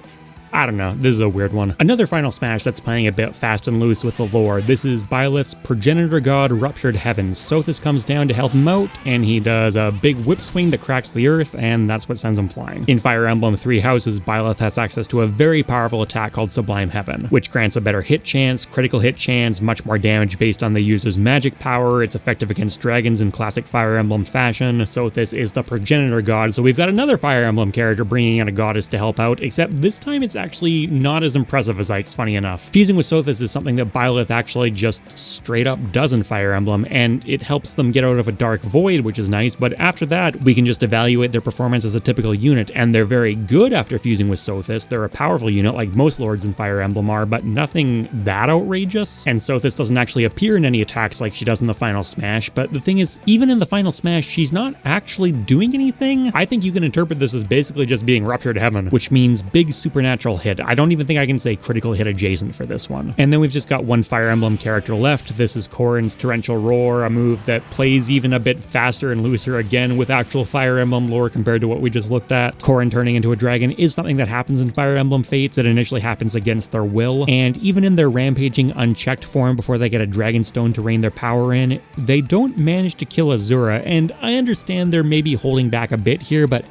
I don't know, this is a weird one. Another Final Smash that's playing a bit fast and loose with the lore. This is Byleth's progenitor god, Ruptured Heavens. Sothis comes down to help him out, and he does a big whip swing that cracks the earth, and that's what sends him flying. In Fire Emblem 3 Houses, Byleth has access to a very powerful attack called Sublime Heaven, which grants a better hit chance, critical hit chance, much more damage based on the user's magic power. It's effective against dragons in classic Fire Emblem fashion. Sothis is the progenitor god, so we've got another Fire Emblem character bringing in a goddess to help out, except this time it's actually not as impressive as Ike's, funny enough. Fusing with Sothis is something that Byleth actually just straight up does in Fire Emblem, and it helps them get out of a dark void, which is nice, but after that, we can just evaluate their performance as a typical unit, and they're very good after fusing with Sothis. They're a powerful unit like most lords in Fire Emblem are, but nothing that outrageous, and Sothis doesn't actually appear in any attacks like she does in the Final Smash, but the thing is, even in the Final Smash, she's not actually doing anything. I think you can interpret this as basically just being Ruptured Heaven, which means big supernatural supernatural hit. I don't even think I can say critical hit adjacent for this one. And then we've just got one Fire Emblem character left. This is Corrin's Torrential Roar, a move that plays even a bit faster and looser again with actual Fire Emblem lore compared to what we just looked at. Corrin turning into a dragon is something that happens in Fire Emblem Fates. It initially happens against their will, and even in their rampaging unchecked form before they get a dragon stone to rain their power in, they don't manage to kill Azura, and I understand they're maybe holding back a bit here, but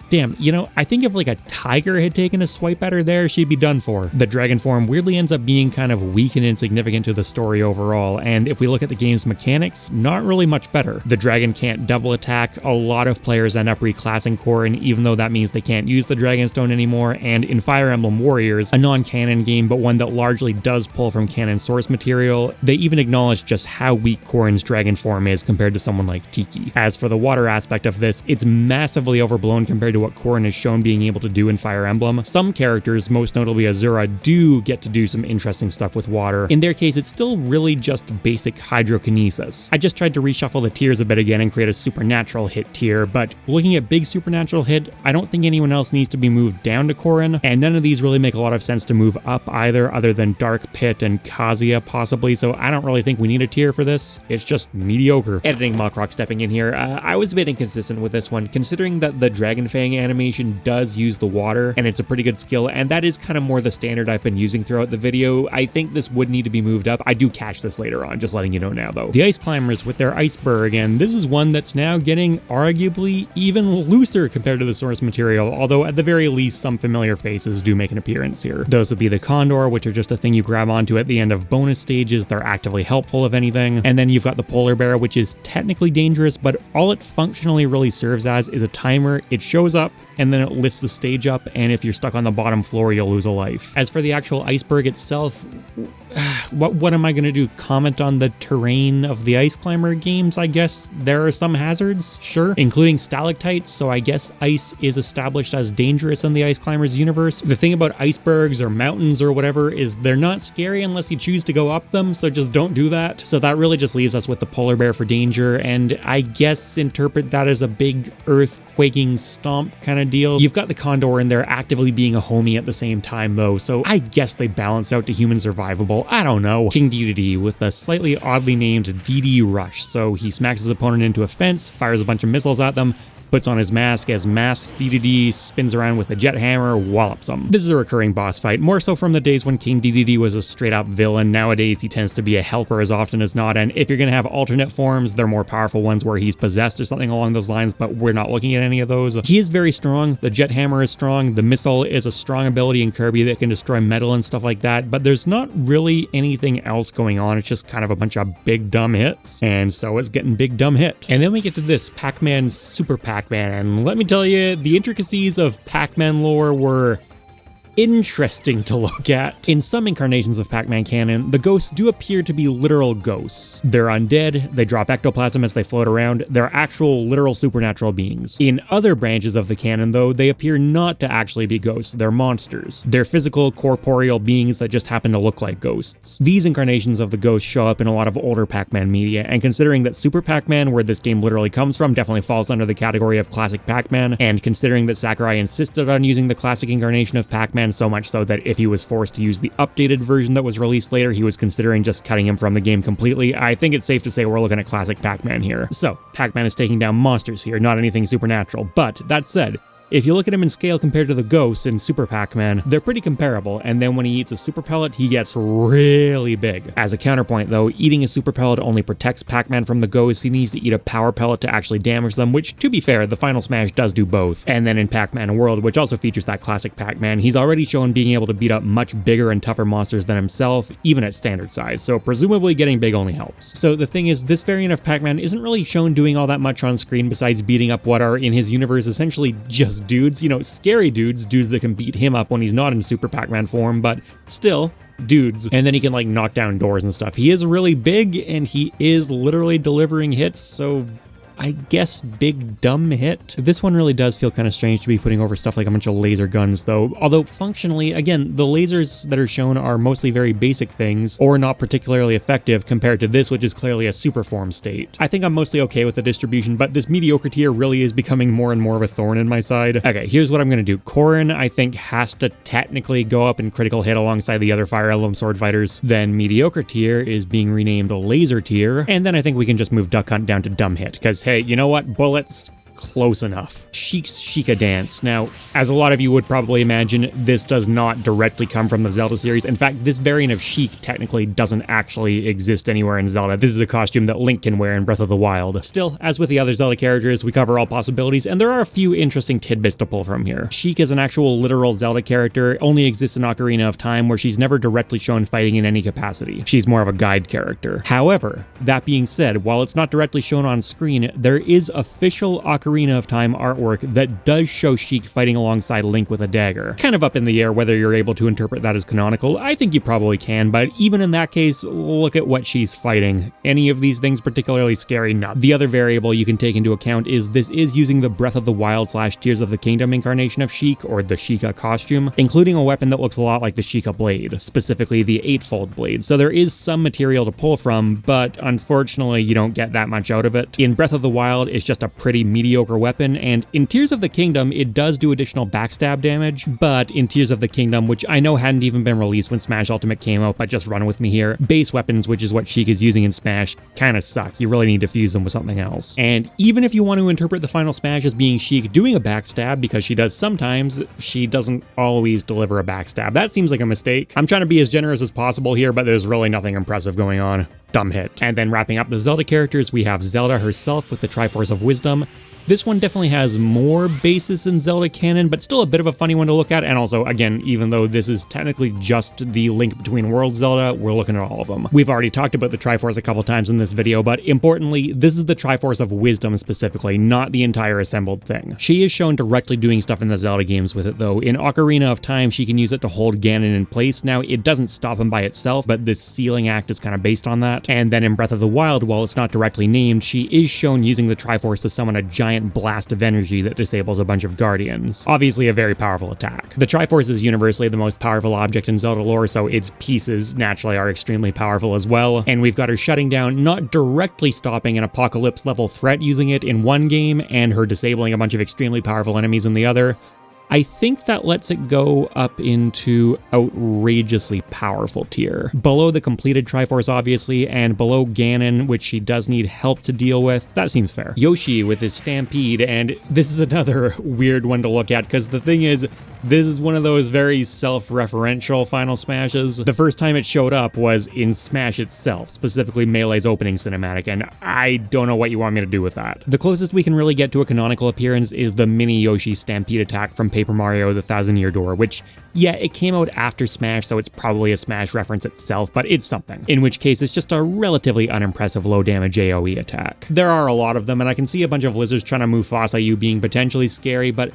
damn, you know, I think if like a tiger had taken a swipe at her there, she'd be done for. The dragon form weirdly ends up being kind of weak and insignificant to the story overall, and if we look at the game's mechanics, not really much better. The dragon can't double attack, a lot of players end up reclassing Corrin, even though that means they can't use the dragon stone anymore, and in Fire Emblem Warriors, a non-canon game but one that largely does pull from canon source material, they even acknowledge just how weak Corrin's dragon form is compared to someone like Tiki. As for the water aspect of this, it's massively overblown compared to what Corrin has shown being able to do in Fire Emblem. Some characters, most notably Azura, do get to do some interesting stuff with water. In their case, it's still really just basic hydrokinesis. I just tried to reshuffle the tiers a bit again and create a supernatural hit tier, but looking at big supernatural hit, I don't think anyone else needs to be moved down to Corrin, and none of these really make a lot of sense to move up either, other than Dark Pit and Kazuya possibly, so I don't really think we need a tier for this. It's just mediocre. Editing MockRock stepping in here, I was a bit inconsistent with this one, considering that the Dragon Fang animation does use the water, and it's a pretty good skill, and that is kind of more the standard I've been using throughout the video. I think this would need to be moved up. I do catch this later on, just letting you know now though. The Ice Climbers with their iceberg, and this is one that's now getting arguably even looser compared to the source material, although at the very least some familiar faces do make an appearance here. Those would be the Condor, which are just a thing you grab onto at the end of bonus stages. They're actively helpful if anything. And then you've got the Polar Bear, which is technically dangerous, but all it functionally really serves as is a timer. It shows up and then it lifts the stage up, and if you're stuck on the bottom floor, you'll lose a life. As for the actual iceberg itself, what am I going to do? Comment on the terrain of the Ice Climber games, I guess? There are some hazards, sure, including stalactites, so I guess ice is established as dangerous in the Ice Climbers universe. The thing about icebergs or mountains or whatever is they're not scary unless you choose to go up them, so just don't do that. So that really just leaves us with the Polar Bear for danger, and I guess interpret that as a big earth-quaking stomp kind of deal. You've got the Condor in there actively being a homie at the same time though, so I guess they balance out to human survivable. I don't know. King Dedede with a slightly oddly named DD Rush, so he smacks his opponent into a fence, fires a bunch of missiles at them, puts on his mask as masked Dedede, spins around with a jet hammer, wallops him. This is a recurring boss fight, more so from the days when King Dedede was a straight up villain. Nowadays he tends to be a helper as often as not, and if you're gonna have alternate forms, they're more powerful ones where he's possessed or something along those lines, but we're not looking at any of those. He is very strong, the jet hammer is strong, the missile is a strong ability in Kirby that can destroy metal and stuff like that, but there's not really anything else going on. It's just kind of a bunch of big dumb hits, and so it's getting big dumb hit. And then we get to this Pac-Man Super Pac-Man, and let me tell you, the intricacies of Pac-Man lore were interesting to look at. In some incarnations of Pac-Man canon, the ghosts do appear to be literal ghosts. They're undead, they drop ectoplasm as they float around, they're actual literal supernatural beings. In other branches of the canon though, they appear not to actually be ghosts, they're monsters. They're physical, corporeal beings that just happen to look like ghosts. These incarnations of the ghosts show up in a lot of older Pac-Man media, and considering that Super Pac-Man, where this game literally comes from, definitely falls under the category of classic Pac-Man, and considering that Sakurai insisted on using the classic incarnation of Pac-Man so much so that if he was forced to use the updated version that was released later, he was considering just cutting him from the game completely, I think it's safe to say we're looking at classic Pac-Man here. So, Pac-Man is taking down monsters here, not anything supernatural, but that said, if you look at him in scale compared to the ghosts in Super Pac-Man, they're pretty comparable, and then when he eats a super pellet, he gets really big. As a counterpoint though, eating a super pellet only protects Pac-Man from the ghosts. He needs to eat a power pellet to actually damage them, which, to be fair, the Final Smash does do both. And then in Pac-Man World, which also features that classic Pac-Man, he's already shown being able to beat up much bigger and tougher monsters than himself, even at standard size, so presumably getting big only helps. So the thing is, this variant of Pac-Man isn't really shown doing all that much on screen besides beating up what are, in his universe, essentially just dudes, you know, scary dudes that can beat him up when he's not in Super Pac-Man form, but still, dudes. And then he can like knock down doors and stuff. He is really big and he is literally delivering hits, so I guess big dumb hit. This one really does feel kind of strange to be putting over stuff like a bunch of laser guns though, although functionally, again, the lasers that are shown are mostly very basic things or not particularly effective compared to this, which is clearly a super form state. I think I'm mostly okay with the distribution, but this mediocre tier really is becoming more and more of a thorn in my side. Okay, here's what I'm gonna do. Corrin, I think, has to technically go up in critical hit alongside the other Fire Emblem sword fighters. Then mediocre tier is being renamed laser tier, and then I think we can just move Duck Hunt down to dumb hit, because hey, you know what? Bullets, close enough. Sheik's Sheikah Dance. Now, as a lot of you would probably imagine, this does not directly come from the Zelda series. In fact, this variant of Sheik technically doesn't actually exist anywhere in Zelda. This is a costume that Link can wear in Breath of the Wild. Still, as with the other Zelda characters, we cover all possibilities, and there are a few interesting tidbits to pull from here. Sheik is an actual literal Zelda character, only exists in Ocarina of Time, where she's never directly shown fighting in any capacity. She's more of a guide character. However, that being said, while it's not directly shown on screen, there is official Ocarina of Time artwork that does show Sheik fighting alongside Link with a dagger. Kind of up in the air whether you're able to interpret that as canonical. I think you probably can, but even in that case, look at what she's fighting. Any of these things particularly scary? No. The other variable you can take into account is this is using the Breath of the Wild / Tears of the Kingdom incarnation of Sheik, or the Sheikah costume, including a weapon that looks a lot like the Sheikah blade, specifically the 8-fold blade. So there is some material to pull from, but unfortunately you don't get that much out of it. In Breath of the Wild, it's just a pretty mediocre weapon, and in Tears of the Kingdom, it does do additional backstab damage, but in Tears of the Kingdom, which I know hadn't even been released when Smash Ultimate came out, but just run with me here, base weapons, which is what Sheik is using in Smash, kind of suck. You really need to fuse them with something else. And even if you want to interpret the final Smash as being Sheik doing a backstab, because she does sometimes, she doesn't always deliver a backstab. That seems like a mistake. I'm trying to be as generous as possible here, but there's really nothing impressive going on. Dumb hit. And then wrapping up the Zelda characters, we have Zelda herself with the Triforce of Wisdom. This one definitely has more basis in Zelda canon, but still a bit of a funny one to look at, and also, again, even though this is technically just the Link Between Worlds Zelda, we're looking at all of them. We've already talked about the Triforce a couple times in this video, but importantly, this is the Triforce of Wisdom specifically, not the entire assembled thing. She is shown directly doing stuff in the Zelda games with it though. In Ocarina of Time, she can use it to hold Ganon in place. Now, it doesn't stop him by itself, but this sealing act is kind of based on that. And then in Breath of the Wild, while it's not directly named, she is shown using the Triforce to summon a giant blast of energy that disables a bunch of guardians. Obviously a very powerful attack. The Triforce is universally the most powerful object in Zelda lore, so its pieces naturally are extremely powerful as well. And we've got her shutting down, not directly stopping an apocalypse level threat using it in one game, and her disabling a bunch of extremely powerful enemies in the other. I think that lets it go up into outrageously powerful tier. Below the completed Triforce, obviously, and below Ganon, which she does need help to deal with. That seems fair. Yoshi with his Stampede, and this is another weird one to look at, because the thing is, this is one of those very self-referential Final Smashes. The first time it showed up was in Smash itself, specifically Melee's opening cinematic, and I don't know what you want me to do with that. The closest we can really get to a canonical appearance is the mini Yoshi Stampede attack from Paper Mario: The Thousand-Year Door, which, yeah, it came out after Smash, so it's probably a Smash reference itself, but it's something. In which case, it's just a relatively unimpressive low-damage AoE attack. There are a lot of them, and I can see a bunch of lizards trying to Mufasa you being potentially scary, but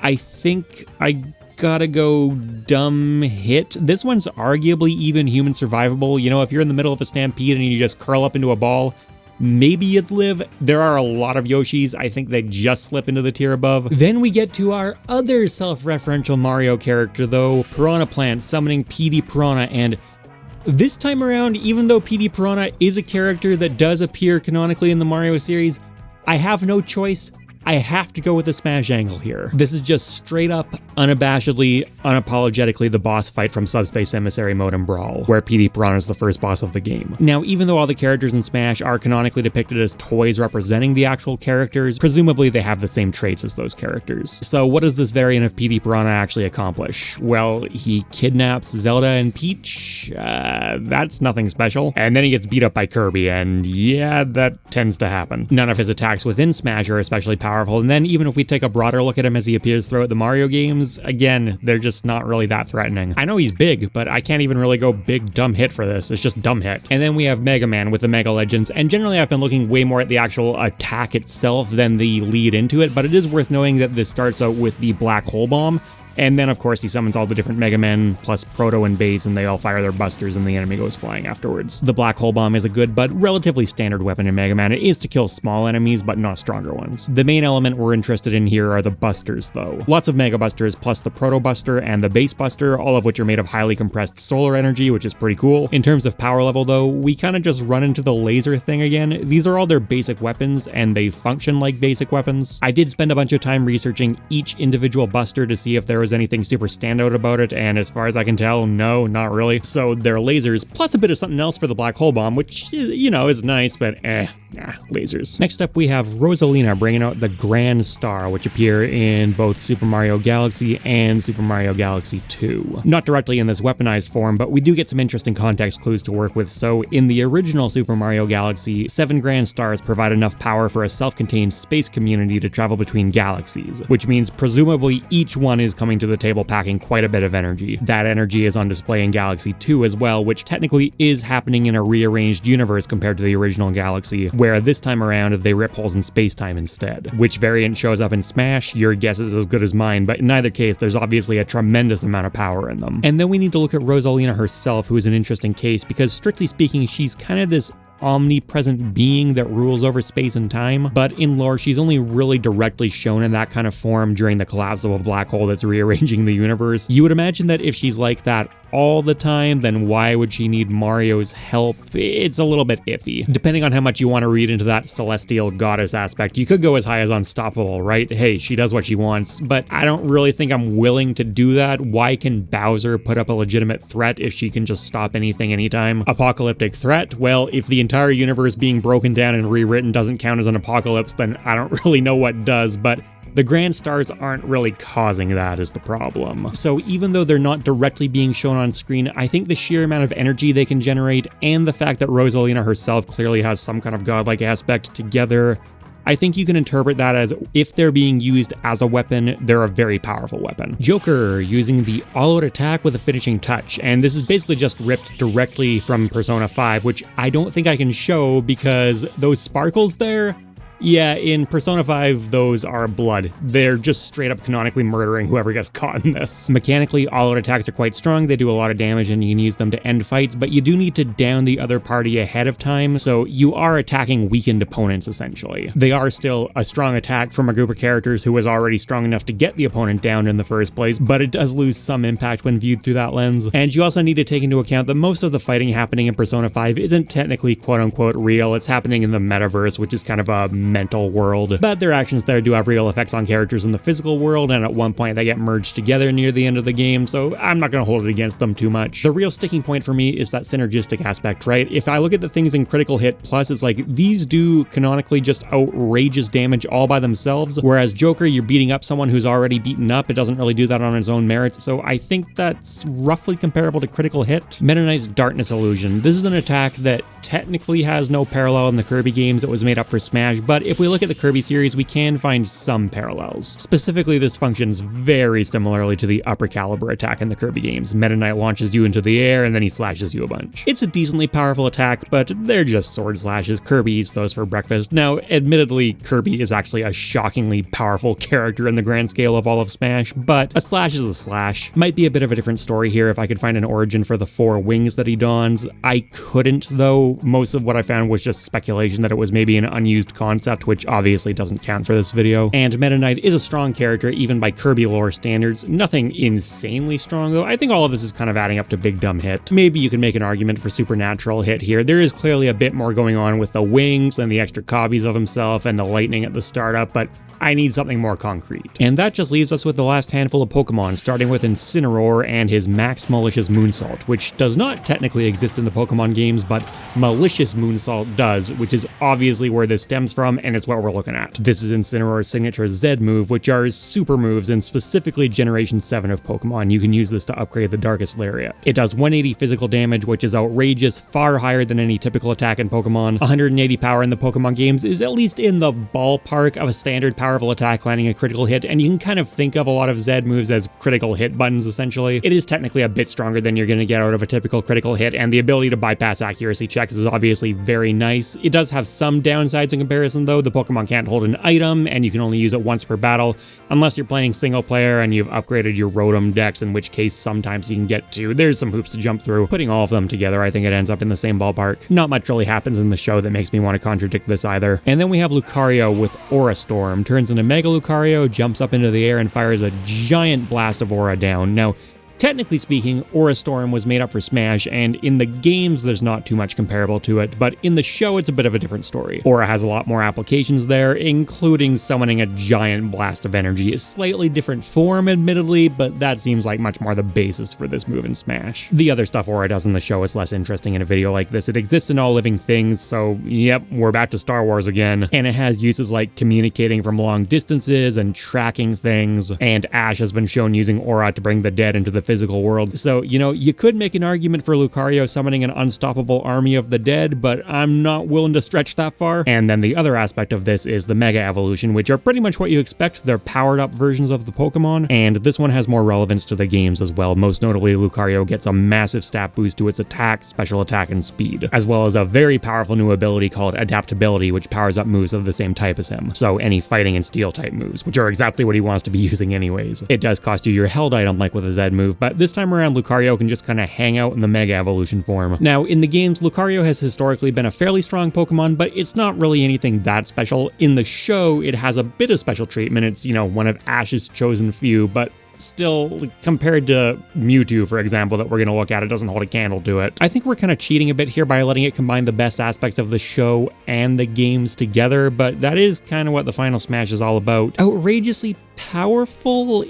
I think I gotta go dumb hit. This one's arguably even human survivable. You know, if you're in the middle of a stampede and you just curl up into a ball, maybe you'd live. There are a lot of Yoshis. I think they just slip into the tier above. Then we get to our other self-referential Mario character though, Piranha Plant summoning PD Piranha, and this time around, even though PD Piranha is a character that does appear canonically in the Mario series, I have no choice. I have to go with the Smash angle here. This is just straight up, unabashedly, unapologetically the boss fight from Subspace Emissary mode in Brawl, where PD Piranha is the first boss of the game. Now, even though all the characters in Smash are canonically depicted as toys representing the actual characters, presumably they have the same traits as those characters. So what does this variant of PD Piranha actually accomplish? Well, he kidnaps Zelda and Peach. That's nothing special. And then he gets beat up by Kirby, and yeah, that tends to happen. None of his attacks within Smash are especially powerful, and then even if we take a broader look at him as he appears throughout the Mario games, again, they're just not really that threatening. I know he's big, but I can't even really go big dumb hit for this. It's just dumb hit. And then we have Mega Man with the Mega Legends, and generally I've been looking way more at the actual attack itself than the lead into it, but it is worth knowing that this starts out with the Black Hole Bomb, And then, of course, he summons all the different Mega Men, plus Proto and Base, and they all fire their busters and the enemy goes flying afterwards. The Black Hole Bomb is a good but relatively standard weapon in Mega Man. It is to kill small enemies, but not stronger ones. The main element we're interested in here are the busters, though. Lots of Mega Busters, plus the Proto Buster and the Base Buster, all of which are made of highly compressed solar energy, which is pretty cool. In terms of power level, though, we kind of just run into the laser thing again. These are all their basic weapons, and they function like basic weapons. I did spend a bunch of time researching each individual buster to see if there was anything super standout about it, and as far as I can tell, no, not really. So they're lasers, plus a bit of something else for the Black Hole Bomb, which, you know, is nice, but lasers. Next up, we have Rosalina bringing out the Grand Star, which appear in both Super Mario Galaxy and Super Mario Galaxy 2. Not directly in this weaponized form, but we do get some interesting context clues to work with. So in the original Super Mario Galaxy, 7 Grand Stars provide enough power for a self-contained space community to travel between galaxies, which means presumably each one is coming to the table packing quite a bit of energy. That energy is on display in Galaxy 2 as well, which technically is happening in a rearranged universe compared to the original Galaxy, where this time around they rip holes in space-time instead. Which variant shows up in Smash? Your guess is as good as mine, but in either case, there's obviously a tremendous amount of power in them. And then we need to look at Rosalina herself, who is an interesting case, because strictly speaking, she's kind of this omnipresent being that rules over space and time, but in lore she's only really directly shown in that kind of form during the collapse of a black hole that's rearranging the universe. You would imagine that if she's like that all the time, then why would she need Mario's help? It's a little bit iffy. Depending on how much you want to read into that celestial goddess aspect, you could go as high as unstoppable, right? Hey, she does what she wants, but I don't really think I'm willing to do that. Why can Bowser put up a legitimate threat if she can just stop anything anytime? Apocalyptic threat? Well, if the entire universe being broken down and rewritten doesn't count as an apocalypse, then I don't really know what does, but the Grand Stars aren't really causing that is the problem. So even though they're not directly being shown on screen, I think the sheer amount of energy they can generate and the fact that Rosalina herself clearly has some kind of godlike aspect together, I think you can interpret that as if they're being used as a weapon, they're a very powerful weapon. Joker using the all-out attack with a finishing touch, and this is basically just ripped directly from Persona 5, which I don't think I can show because those sparkles there, yeah, in Persona 5, those are blood. They're just straight up canonically murdering whoever gets caught in this. Mechanically, all-out attacks are quite strong, they do a lot of damage and you can use them to end fights, but you do need to down the other party ahead of time, so you are attacking weakened opponents essentially. They are still a strong attack from a group of characters who was already strong enough to get the opponent down in the first place, but it does lose some impact when viewed through that lens. And you also need to take into account that most of the fighting happening in Persona 5 isn't technically quote-unquote real, it's happening in the metaverse, which is kind of a mental world, but their actions there do have real effects on characters in the physical world, and at one point they get merged together near the end of the game, so I'm not going to hold it against them too much. The real sticking point for me is that synergistic aspect, right? If I look at the things in Critical Hit Plus, it's like these do canonically just outrageous damage all by themselves, whereas Joker, you're beating up someone who's already beaten up. It doesn't really do that on its own merits, so I think that's roughly comparable to Critical Hit. Meta Knight's Darkness Illusion. This is an attack that technically has no parallel in the Kirby games. It was made up for Smash, but if we look at the Kirby series, we can find some parallels. Specifically, this functions very similarly to the upper caliber attack in the Kirby games. Meta Knight launches you into the air and then he slashes you a bunch. It's a decently powerful attack, but they're just sword slashes. Kirby eats those for breakfast. Now, admittedly, Kirby is actually a shockingly powerful character in the grand scale of all of Smash, but a slash is a slash. Might be a bit of a different story here if I could find an origin for the 4 wings that he dons. I couldn't, though. Most of what I found was just speculation that it was maybe an unused concept, which obviously doesn't count for this video. And Meta Knight is a strong character even by Kirby lore standards. Nothing insanely strong though. I think all of this is kind of adding up to Big Dumb Hit. Maybe you can make an argument for Supernatural Hit here. There is clearly a bit more going on with the wings and the extra copies of himself and the lightning at the startup, but I need something more concrete. And that just leaves us with the last handful of Pokemon, starting with Incineroar and his Max Malicious Moonsault, which does not technically exist in the Pokemon games, but Malicious Moonsault does, which is obviously where this stems from, and it's what we're looking at. This is Incineroar's signature Z move, which are super moves, and specifically Generation 7 of Pokemon. You can use this to upgrade the Darkest Lariat. It does 180 physical damage, which is outrageous, far higher than any typical attack in Pokemon. 180 power in the Pokemon games is at least in the ballpark of a standard power powerful attack landing a critical hit, and you can kind of think of a lot of Zed moves as critical hit buttons, essentially. It is technically a bit stronger than you're going to get out of a typical critical hit, and the ability to bypass accuracy checks is obviously very nice. It does have some downsides in comparison, though. The Pokemon can't hold an item, and you can only use it once per battle, unless you're playing single player and you've upgraded your Rotom Dex, in which case sometimes you can get to. There's some hoops to jump through. Putting all of them together, I think it ends up in the same ballpark. Not much really happens in the show that makes me want to contradict this either. And then we have Lucario with Aura Storm. Turns into Mega Lucario, jumps up into the air, and fires a giant blast of aura down. Now, technically speaking, Aura Storm was made up for Smash, and in the games there's not too much comparable to it, but in the show it's a bit of a different story. Aura has a lot more applications there, including summoning a giant blast of energy. A slightly different form, admittedly, but that seems like much more the basis for this move in Smash. The other stuff Aura does in the show is less interesting in a video like this. It exists in all living things, so yep, we're back to Star Wars again. And it has uses like communicating from long distances and tracking things, and Ash has been shown using Aura to bring the dead into the physical world. So, you know, you could make an argument for Lucario summoning an unstoppable army of the dead, but I'm not willing to stretch that far. And then the other aspect of this is the Mega Evolution, which are pretty much what you expect. They're powered up versions of the Pokemon, and this one has more relevance to the games as well. Most notably, Lucario gets a massive stat boost to its attack, special attack, and speed, as well as a very powerful new ability called Adaptability, which powers up moves of the same type as him. So any fighting and steel type moves, which are exactly what he wants to be using anyways. It does cost you your held item like with a Zed move, but this time around Lucario can just kind of hang out in the Mega Evolution form. Now, in the games, Lucario has historically been a fairly strong Pokemon, but it's not really anything that special. In the show, it has a bit of special treatment. It's, you know, one of Ash's chosen few, but still, compared to Mewtwo, for example, that we're going to look at, it doesn't hold a candle to it. I think we're kind of cheating a bit here by letting it combine the best aspects of the show and the games together, but that is kind of what the Final Smash is all about. Outrageously powerful?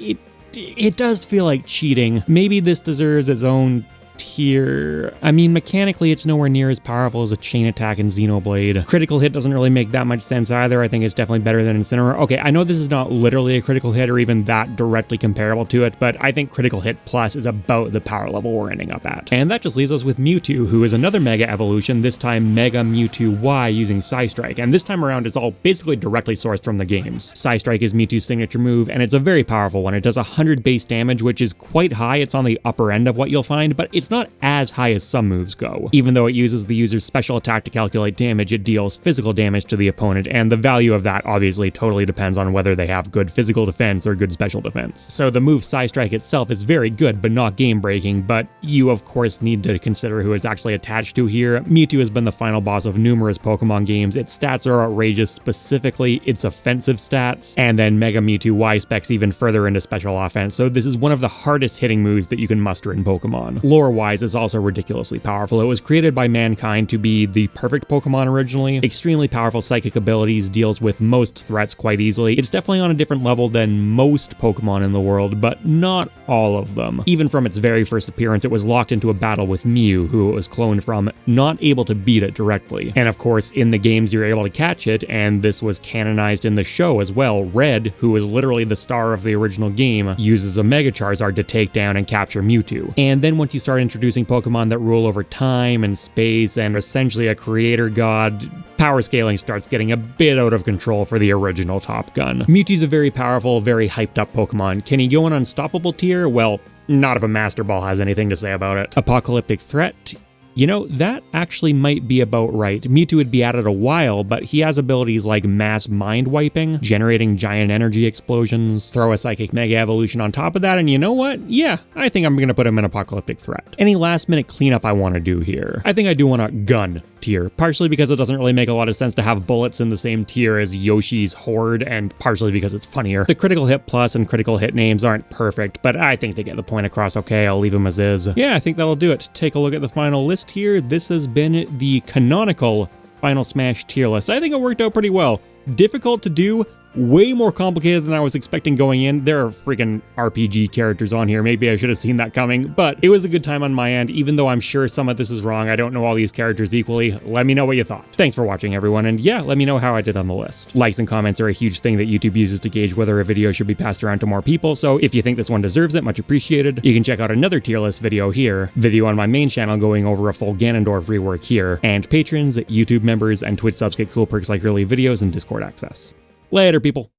It does feel like cheating. Maybe this deserves its own tier. I mean, mechanically, it's nowhere near as powerful as a Chain Attack and Xenoblade. Critical Hit doesn't really make that much sense either. I think it's definitely better than Incineroar. Okay, I know this is not literally a critical hit or even that directly comparable to it, but I think Critical Hit Plus is about the power level we're ending up at. And that just leaves us with Mewtwo, who is another Mega Evolution, this time Mega Mewtwo Y using Psystrike, and this time around it's all basically directly sourced from the games. Psystrike is Mewtwo's signature move, and it's a very powerful one. It does 100 base damage, which is quite high. It's on the upper end of what you'll find, but it's not as high as some moves go. Even though it uses the user's special attack to calculate damage, it deals physical damage to the opponent, and the value of that obviously totally depends on whether they have good physical defense or good special defense. So the move Psystrike itself is very good, but not game-breaking, but you of course need to consider who it's actually attached to here. Mewtwo has been the final boss of numerous Pokemon games. Its stats are outrageous, specifically its offensive stats, and then Mega Mewtwo Y specs even further into special offense, so this is one of the hardest hitting moves that you can muster in Pokemon. Lore-wise, it's also ridiculously powerful. It was created by mankind to be the perfect Pokemon originally. Extremely powerful psychic abilities, deals with most threats quite easily. It's definitely on a different level than most Pokemon in the world, but not all of them. Even from its very first appearance, it was locked into a battle with Mew, who it was cloned from, not able to beat it directly. And of course, in the games you're able to catch it, and this was canonized in the show as well. Red, who is literally the star of the original game, uses a Mega Charizard to take down and capture Mewtwo. And then once you start introducing Pokemon that rule over time and space and essentially a creator god, power scaling starts getting a bit out of control for the original Top Gun. Mewtwo's a very powerful, very hyped up Pokemon. Can he go an unstoppable tier? Well, not if a Master Ball has anything to say about it. Apocalyptic threat? You know, that actually might be about right. Mewtwo would be at it a while, but he has abilities like mass mind wiping, generating giant energy explosions, throw a psychic Mega Evolution on top of that, and you know what? Yeah, I think I'm gonna put him in Apocalyptic Threat. Any last minute cleanup I want to do here? I think I do want a gun tier, partially because it doesn't really make a lot of sense to have bullets in the same tier as Yoshi's Horde, and partially because it's funnier. The Critical Hit Plus and Critical Hit names aren't perfect, but I think they get the point across okay. I'll leave them as is. Yeah, I think that'll do it. Take a look at the final list here. This has been the canonical Final Smash tier list. I think it worked out pretty well. Difficult to do, way more complicated than I was expecting going in. There are freaking RPG characters on here. Maybe I should have seen that coming, but it was a good time on my end, even though I'm sure some of this is wrong. I don't know all these characters equally. Let me know what you thought. Thanks for watching, everyone, and yeah, let me know how I did on the list. Likes and comments are a huge thing that YouTube uses to gauge whether a video should be passed around to more people, so if you think this one deserves it, much appreciated. You can check out another tier list video here, video on my main channel going over a full Ganondorf rework here, and patrons, YouTube members, and Twitch subs get cool perks like early videos and Discord access. Later, people.